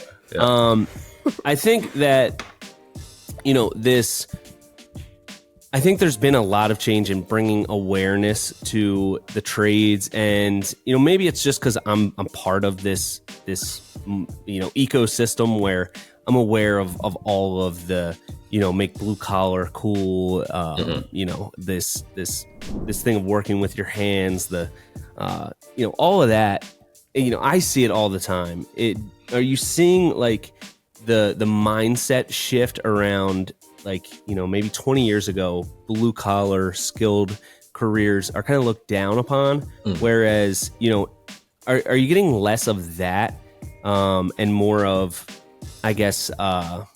I think that, you know, I think there's been a lot of change in bringing awareness to the trades, and, you know, maybe it's just because I'm part of this you know, ecosystem where I'm aware of all of the, you know, make blue collar cool, you know, this thing of working with your hands, the you know, all of that. You know, I see it all the time. Are you seeing like the mindset shift around like, maybe 20 years ago, blue collar skilled careers are kind of looked down upon. Whereas, are you getting less of that and more of, I guess, a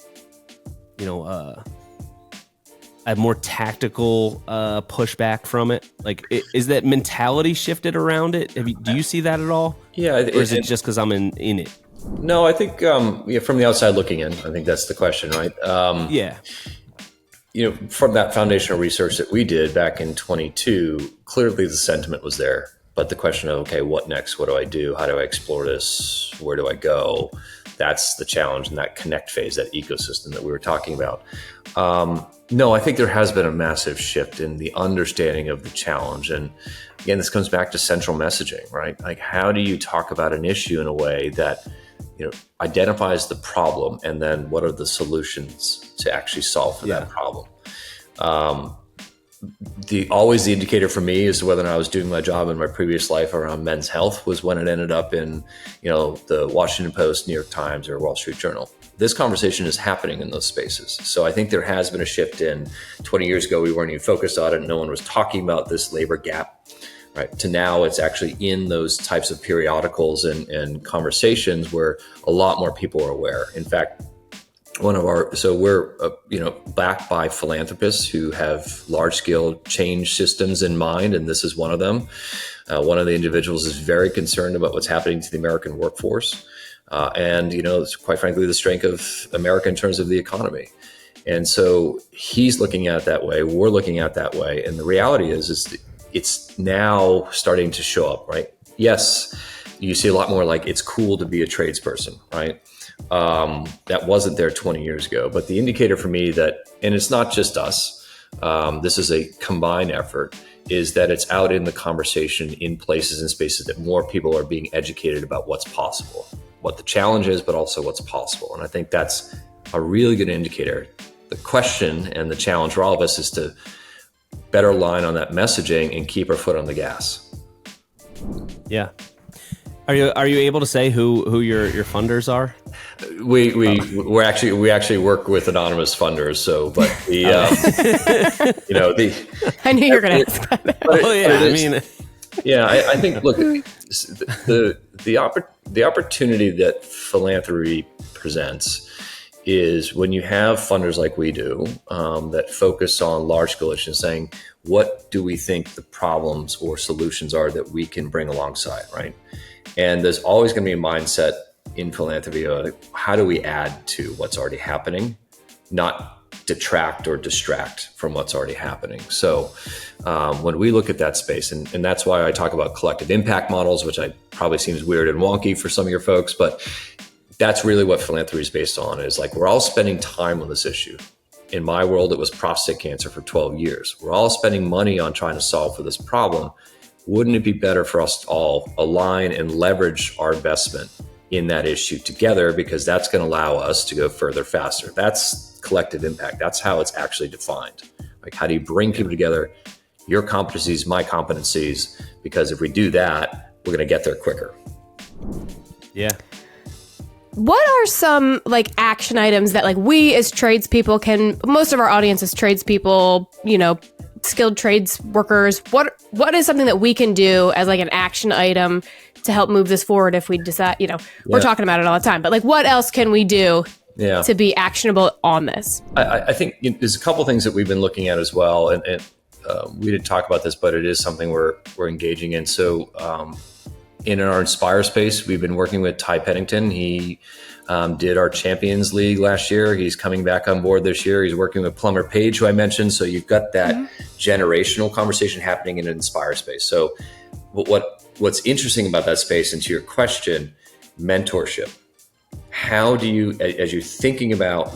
more tactical pushback from it? Like, is that mentality shifted around it? Do you see that at all? Yeah. Or is it just because I'm in it? No, I think from the outside looking in, I think that's the question, right? Yeah. From that foundational research that we did back in 22, clearly the sentiment was there. But the question of, okay, what next? What do I do? How do I explore this? Where do I go? That's the challenge in that connect phase, that ecosystem that we were talking about. No, I think there has been a massive shift in the understanding of the challenge. And again, this comes back to central messaging, right? Like, how do you talk about an issue in a way that identifies the problem, and then what are the solutions to actually solve for that problem? The indicator for me as to whether or not I was doing my job in my previous life around men's health was when it ended up in, the Washington Post, New York Times, or Wall Street Journal. This conversation is happening in those spaces. So I think there has been a shift in 20 years ago, we weren't even focused on it. No one was talking about this labor gap, right? To now it's actually in those types of periodicals and conversations where a lot more people are aware. In fact, we're backed by philanthropists who have large scale change systems in mind. And this is one of them. One of the individuals is very concerned about what's happening to the American workforce. And it's quite frankly, the strength of America in terms of the economy. And so he's looking at it that way. We're looking at it that way. And the reality is it's now starting to show up, right? Yes, you see a lot more like it's cool to be a tradesperson, right? That wasn't there 20 years ago. But the indicator for me and it's not just us, this is a combined effort, is that it's out in the conversation in places and spaces that more people are being educated about what's possible, what the challenge is, but also what's possible. And I think that's a really good indicator. The question and the challenge for all of us is to better align on that messaging and keep our foot on the gas. Yeah. Are you able to say who your funders are? We actually work with anonymous funders. So, but I knew you were going to ask that. I think look, the opportunity that philanthropy presents is when you have funders like we do that focus on large scale issues, saying what do we think the problems or solutions are that we can bring alongside, right? And there's always going to be a mindset in philanthropy of how do we add to what's already happening, not detract or distract from what's already happening. So when we look at that space, and that's why I talk about collective impact models, which probably seems weird and wonky for some of your folks, but that's really what philanthropy is based on, is like we're all spending time on this issue. In my world, it was prostate cancer for 12 years. We're all spending money on trying to solve for this problem. Wouldn't it be better for us to all align and leverage our investment in that issue together, because that's going to allow us to go further faster? That's collective impact. That's how it's actually defined. Like, how do you bring people together, your competencies, my competencies, because if we do that, we're going to get there quicker. Yeah. What are some action items that we as tradespeople most of our audience is tradespeople, skilled trades workers. What is something that we can do as an action item to help move this forward if we decide, we're talking about it all the time, but what else can we do to be actionable on this? I think there's a couple things that we've been looking at as well. And we didn't talk about this, but it is something we're engaging in. So in our Inspire space, we've been working with Ty Pennington. He did our Champions League last year. He's coming back on board this year. He's working with Plumber Page, who I mentioned. So you've got that generational conversation happening in an Inspire space. So what's interesting about that space, and to your question, mentorship. How do you, as you're thinking about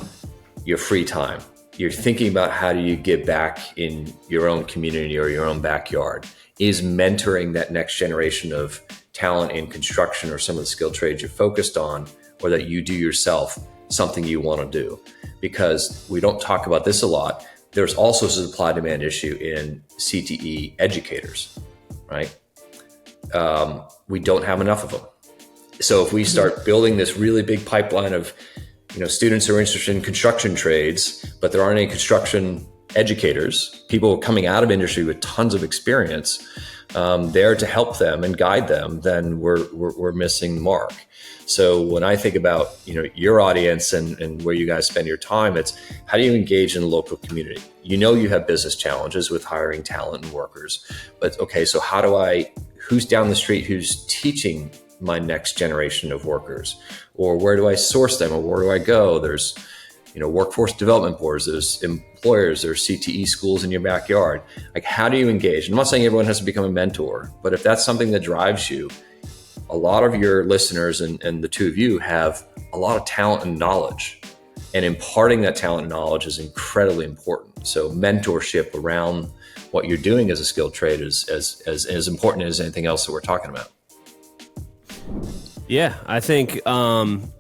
your free time, you're thinking about how do you give back in your own community or your own backyard? Is mentoring that next generation of talent in construction or some of the skilled trades you're focused on, or that you do yourself, something you want to do? Because we don't talk about this a lot. There's also a supply demand issue in CTE educators, right? We don't have enough of them. So if we start building this really big pipeline of students who are interested in construction trades, but there aren't any construction educators, people coming out of industry with tons of experience, there to help them and guide them, then we're missing the mark. So when I think about your audience and where you guys spend your time, it's how do you engage in the local community? You have business challenges with hiring talent and workers, but okay, so who's down the street who's teaching my next generation of workers, or where do I source them, or where do I go? There's workforce development boards, there's employers, there's CTE schools in your backyard. Like, how do you engage? I'm not saying everyone has to become a mentor, but if that's something that drives you, a lot of your listeners and the two of you have a lot of talent and knowledge, and imparting that talent and knowledge is incredibly important. So mentorship around what you're doing as a skilled trade is as important as anything else that we're talking about. Yeah, I think, and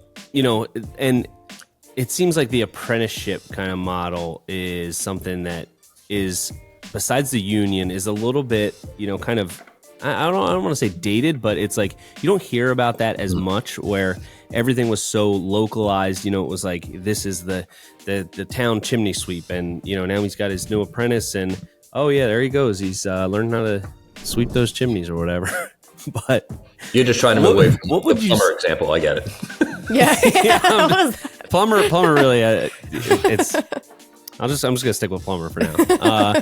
it seems like the apprenticeship kind of model is something that is, besides the union, is a little bit, kind of, I don't want to say dated, but it's like you don't hear about that as much, where everything was so localized. It was like, this is the town chimney sweep, and now he's got his new apprentice, and oh yeah, there he goes. He's learning how to sweep those chimneys or whatever. But you're just trying to move away from the plumber example. I get it. Yeah. Plumber really. It's. I'm just gonna stick with plumber for now.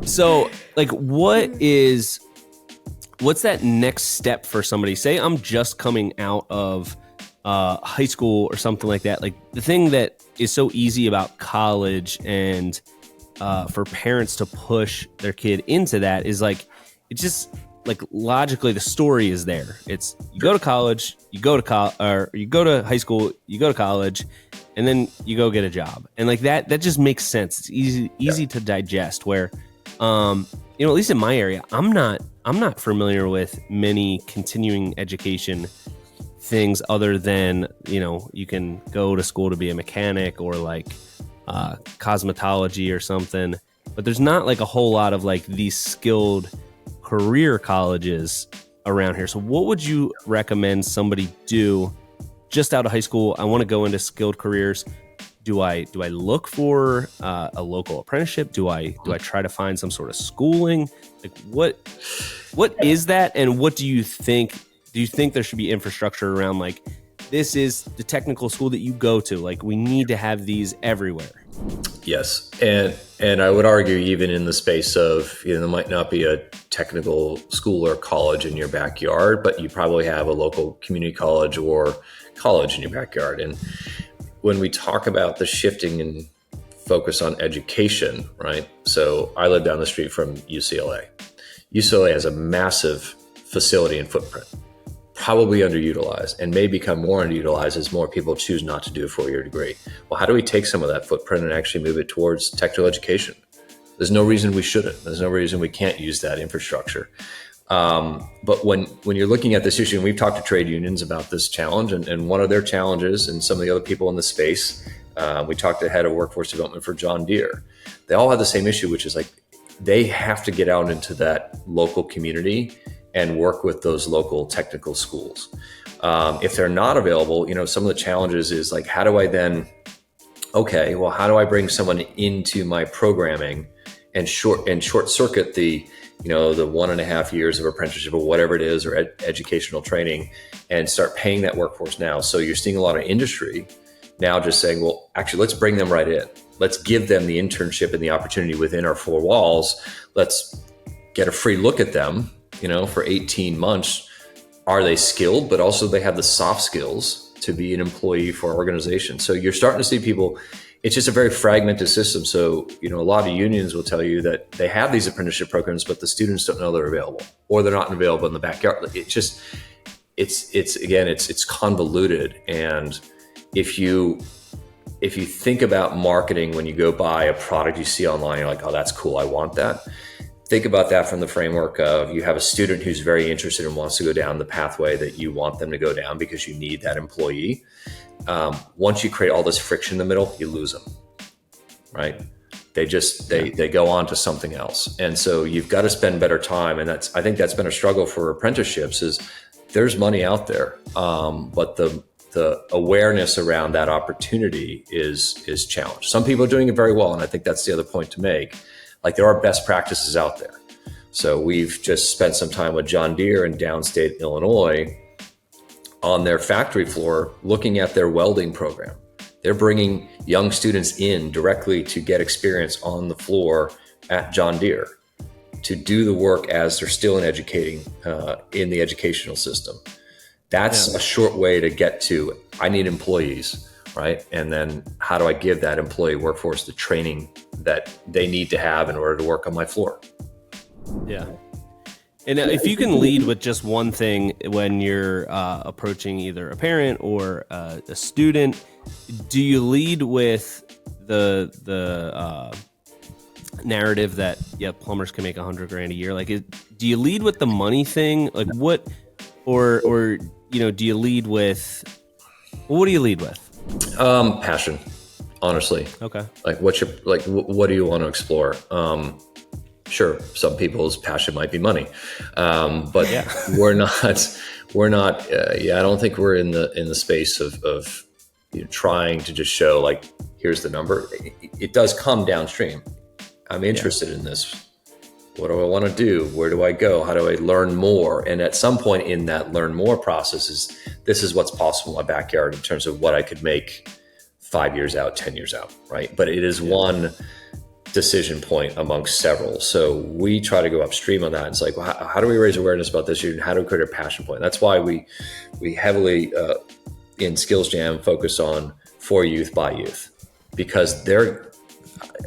So like, what's that next step for somebody? Say I'm just coming out of high school or something like that. Like, the thing that is so easy about college and for parents to push their kid into that is like, it's just like, logically the story is there. It's, you go to college, you go to high school, you go to college, and then you go get a job. And like that just makes sense. It's easy to digest, where at least in my area, I'm not familiar with many continuing education things other than, you can go to school to be a mechanic or like cosmetology or something, but there's not like a whole lot of like these skilled career colleges around here. So what would you recommend somebody do just out of high school? I want to go into skilled careers. Do I look for a local apprenticeship? Do I try to find some sort of schooling? Like, what is that, and what do you think? Do you think there should be infrastructure around, like, this is the technical school that you go to? Like, we need to have these everywhere. Yes, and I would argue, even in the space of, there might not be a technical school or college in your backyard, but you probably have a local community college or college in your backyard. And when we talk about the shifting and focus on education, right? So I live down the street from UCLA. UCLA has a massive facility and footprint, probably underutilized, and may become more underutilized as more people choose not to do a 4-year degree. Well, how do we take some of that footprint and actually move it towards technical education? There's no reason we shouldn't. There's no reason we can't use that infrastructure. But when you're looking at this issue, and we've talked to trade unions about this challenge, and one of their challenges, and some of the other people in the space, we talked to the head of workforce development for John Deere. They all have the same issue, which is like, they have to get out into that local community and work with those local technical schools. If they're not available, some of the challenges is like, how do I bring someone into my programming and short circuit the 1.5 years of apprenticeship or whatever it is, or educational training, and start paying that workforce now. So you're seeing a lot of industry now just saying, well, actually, let's bring them right in. Let's give them the internship and the opportunity within our 4 walls. Let's get a free look at them, for 18 months. Are they skilled, but also they have the soft skills to be an employee for our organization? So you're starting to see people. It's just a very fragmented system. So, a lot of unions will tell you that they have these apprenticeship programs, but the students don't know they're available, or they're not available in the backyard. It's convoluted. And if you think about marketing, when you go buy a product you see online, you're like, oh, that's cool, I want that. Think about that from the framework of, you have a student who's very interested and wants to go down the pathway that you want them to go down because you need that employee. Once you create all this friction in the middle, you lose them, right? They go on to something else. And so you've got to spend better time. And I think that's been a struggle for apprenticeships, is there's money out there. But the the awareness around that opportunity is challenged. Some people are doing it very well, and I think that's the other point to make. Like, there are best practices out there. So we've just spent some time with John Deere in downstate Illinois on their factory floor looking at their welding program. They're bringing young students in directly to get experience on the floor at John Deere to do the work as they're still in the educational system. That's a short way to get to, I need employees, right? And then how do I give that employee workforce the training that they need to have in order to work on my floor? Yeah. And if you can lead with just one thing when you're approaching either a parent or a student, do you lead with the narrative that plumbers can make $100,000 a year? Like, do you lead with the money thing? Like, what, or do you lead with? What do you lead with? Passion, honestly. Okay. Like, what do you want to explore? Sure, some people's passion might be money, but we're not. I don't think we're in the space of trying to just show, like, here's the number. It does come downstream. I'm interested in this. What do I want to do? Where do I go? How do I learn more? And at some point in that learn more process this is what's possible in my backyard in terms of what I could make 5 years out, 10 years out, right? But it is one decision point amongst several. So we try to go upstream on that. It's like, well, how do we raise awareness about this and how do we create a passion point? That's why we heavily in Skills Jam focus on for youth by youth, because they're,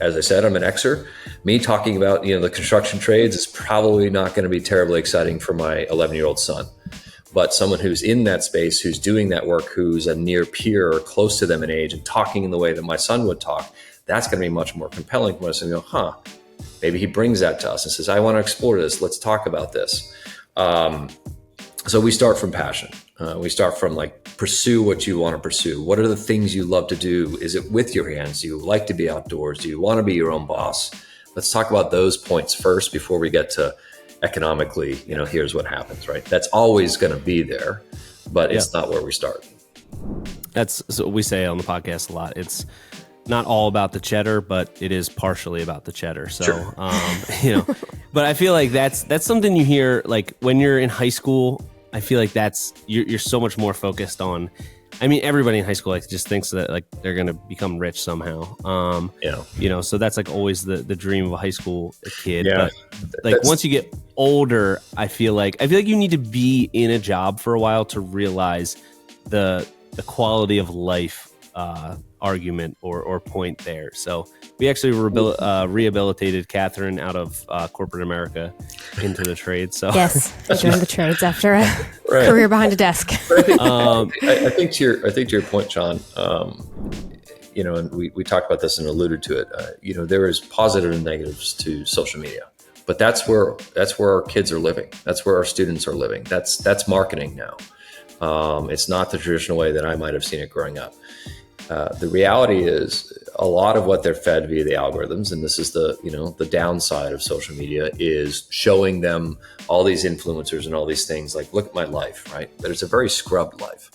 as I said, I'm an Xer. Me talking about the construction trades is probably not going to be terribly exciting for my 11-year-old son. But someone who's in that space, who's doing that work, who's a near peer or close to them in age and talking in the way that my son would talk, that's going to be much more compelling for us and go, maybe he brings that to us and says, I want to explore this. Let's talk about this. So we start from passion. We start from, like, pursue what you want to pursue. What are the things you love to do? Is it with your hands? Do you like to be outdoors? Do you want to be your own boss? Let's talk about those points first before we get to economically, here's what happens, right? That's always going to be there, but it's not where we start. That's what we say on the podcast a lot. It's not all about the cheddar, but it is partially about the cheddar. So, sure. But I feel like that's something you hear, like, when you're in high school. I feel like you're so much more focused on. I mean, everybody in high school just thinks that, like, they're going to become rich somehow. So that's, like, always the dream of a high school kid. Yeah. But, like, once you get older, I feel like you need to be in a job for a while to realize the quality of life argument or point there. So we actually rehabilitated Catherine out of corporate America into the trades. So yes, I joined the trades after a career behind a desk. I think to your point, John. And we talked about this and alluded to it. There is positive and negatives to social media, but that's where our kids are living. That's where our students are living. That's marketing now. It's not the traditional way that I might have seen it growing up. The reality is a lot of what they're fed via the algorithms, and this is the downside of social media, is showing them all these influencers and all these things like, look at my life, right? But it's a very scrubbed life.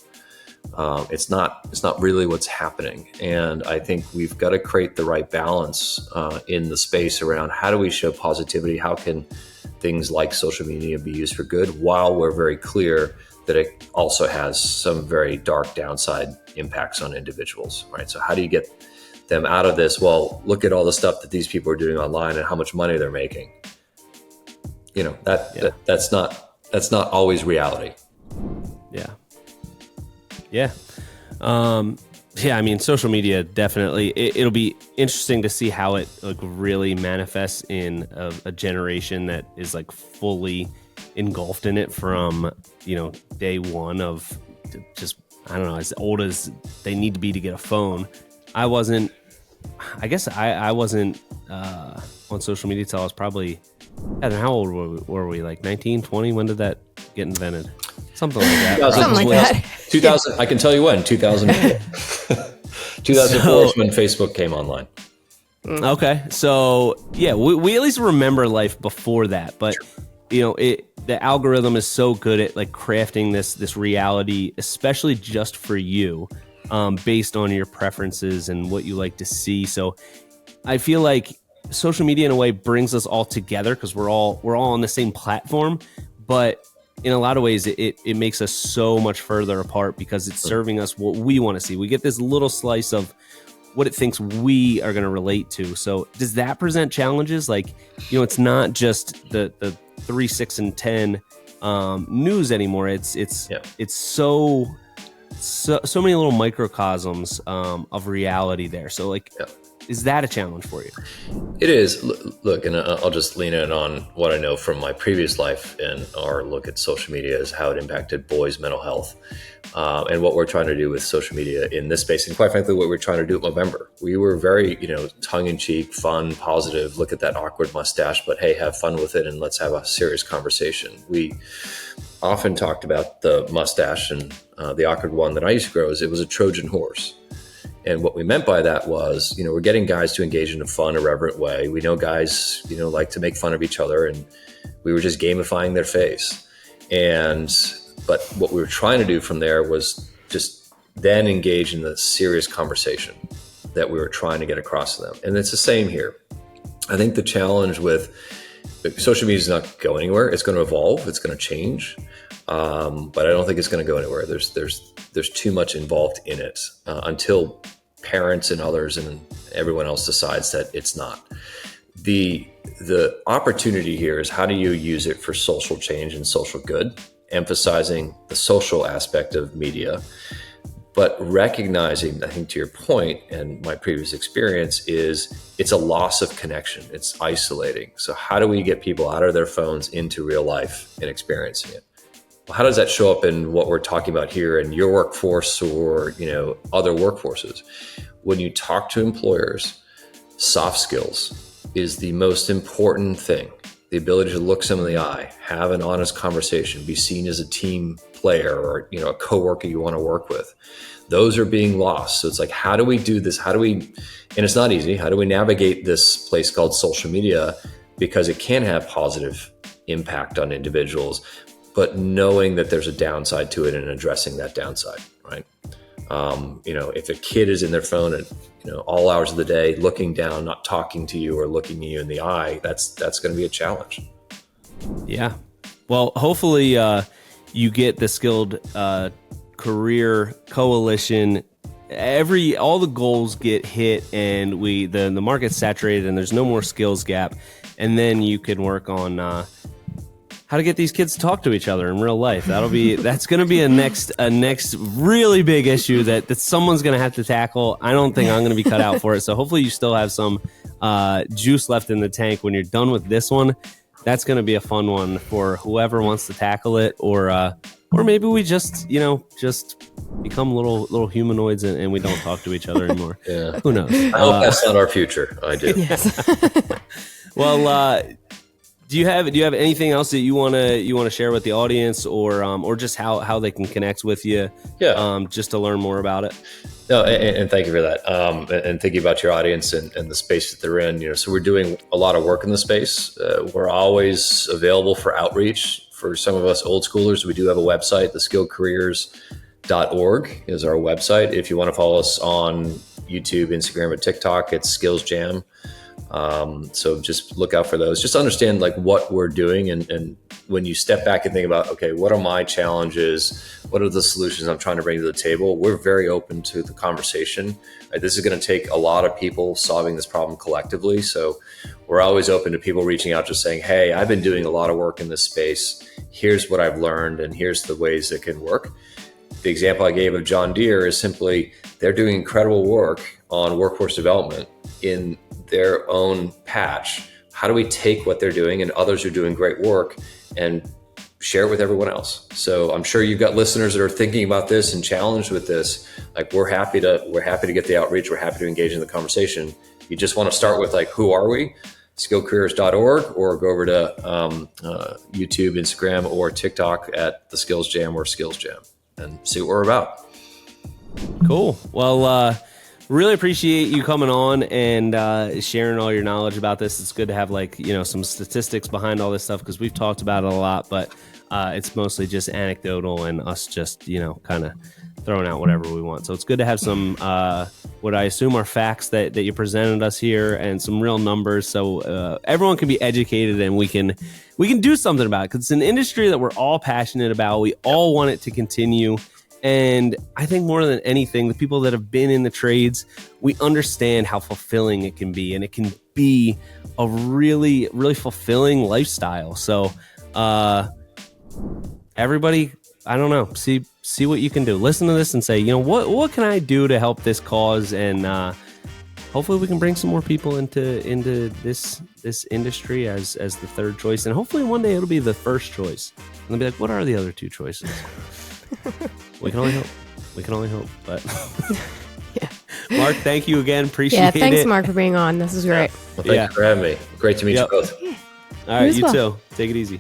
It's not really what's happening. And I think we've got to create the right balance in the space around how do we show positivity? How can things like social media be used for good while we're very clear that it also has some very dark downside impacts on individuals, right? So how do you get them out of this? Well, look at all the stuff that these people are doing online and how much money they're making. That's not always reality. Yeah. I mean, social media, definitely. It'll be interesting to see how it, like, really manifests in a generation that is, like, fully engulfed in it from day one of just, I don't know, as old as they need to be to get a phone. I wasn't on social media until I was probably, I don't know, how old were we, like 19, 20? When did that get invented? Something like that. Something like that. 2000, I can tell you when, 2004. 2004 is when Facebook came online. Okay. So, yeah, we at least remember life before that. But the algorithm is so good at like crafting this reality, especially just for you, based on your preferences and what you like to see. So I feel like social media in a way brings us all together because we're all on the same platform, but in a lot of ways it makes us so much further apart because it's serving us what we want to see. We get this little slice of what it thinks we are going to relate to. So does that present challenges? Like, it's not just the 3, 6, and 10 news anymore. It's so many little microcosms of reality there. So like, is that a challenge for you? It is. Look, and I'll just lean in on what I know from my previous life and our look at social media is how it impacted boys' mental health. And what we're trying to do with social media in this space, and quite frankly, what we're trying to do at Movember. We were very, tongue-in-cheek, fun, positive, look at that awkward mustache, but hey, have fun with it and let's have a serious conversation. We often talked about the mustache and the awkward one that I used to grow it was a Trojan horse. And what we meant by that was, we're getting guys to engage in a fun, irreverent way. We know guys, like to make fun of each other, and we were just gamifying their face. But what we were trying to do from there was just then engage in the serious conversation that we were trying to get across to them. And it's the same here. I think the challenge with social media is not going anywhere. It's going to evolve. It's going to change. But I don't think it's going to go anywhere. There's too much involved in it until parents and others and everyone else decides that it's not. The opportunity here is how do you use it for social change and social good, emphasizing the social aspect of media, but recognizing, I think to your point and my previous experience is it's a loss of connection. It's isolating. So how do we get people out of their phones into real life and experiencing it? How does that show up in what we're talking about here in your workforce or, other workforces? When you talk to employers, soft skills is the most important thing. The ability to look someone in the eye, have an honest conversation, be seen as a team player or, a coworker you want to work with. Those are being lost. So it's like, how do we do this? And it's not easy. How do we navigate this place called social media? Because it can have positive impact on individuals, but knowing that there's a downside to it and addressing that downside, right? If a kid is in their phone at, all hours of the day, looking down, not talking to you or looking you in the eye, that's going to be a challenge. Yeah. Well, hopefully you get the Skilled Career Coalition. All the goals get hit and the market's saturated and there's no more skills gap. And then you can work on how to get these kids to talk to each other in real life. That's going to be a next really big issue that someone's going to have to tackle. I don't think I'm going to be cut out for it. So hopefully you still have some juice left in the tank when you're done with this one. That's going to be a fun one for whoever wants to tackle it, or maybe we just become little humanoids and we don't talk to each other anymore. Yeah. Who knows? I hope that's not our future. I do. Yes. Well, do you have anything else that you want to share with the audience, or just how they can connect with you? Yeah. Just to learn more about it. No, and thank you for that. And thinking about your audience and the space that they're in. So we're doing a lot of work in the space. We're always available for outreach. For some of us old schoolers, we do have a website. theskilledcareers.org is our website. If you want to follow us on YouTube, Instagram, and TikTok, it's Skills Jam. So just look out for those. Just understand like what we're doing. And when you step back and think about, okay, what are my challenges? What are the solutions I'm trying to bring to the table? We're very open to the conversation. This is going to take a lot of people solving this problem collectively. So we're always open to people reaching out, just saying, hey, I've been doing a lot of work in this space. Here's what I've learned. And here's the ways it can work. The example I gave of John Deere is simply they're doing incredible work on workforce development in their own patch. How do we take what they're doing and others are doing great work and share it with everyone else? So I'm sure you've got listeners that are thinking about this and challenged with this. Like we're happy to get the outreach. We're happy to engage in the conversation. You just want to start with like, who are we? skillcareers.org, or go over to YouTube, Instagram, or TikTok at the Skills Jam or Skills Jam and see what we're about. Cool. Well, really appreciate you coming on and sharing all your knowledge about this. It's good to have some statistics behind all this stuff because we've talked about it a lot, but it's mostly just anecdotal and us just, kind of throwing out whatever we want. So it's good to have some, what I assume are facts that you presented us here and some real numbers. So everyone can be educated and we can do something about it because it's an industry that we're all passionate about. We all want it to continue. And I think more than anything, the people that have been in the trades, we understand how fulfilling it can be. And it can be a really, really fulfilling lifestyle. So everybody, I don't know, see what you can do. Listen to this and say, what can I do to help this cause? And hopefully we can bring some more people into this industry as the third choice. And hopefully one day it'll be the first choice. And they'll be like, what are the other two choices? We can only hope. But yeah. Mark, thank you again. Appreciate it. Yeah, thanks, Mark, for being on. This is great. Well, thank you for having me. Great to meet you both. Yeah. All right, You as you well. too. Take it easy.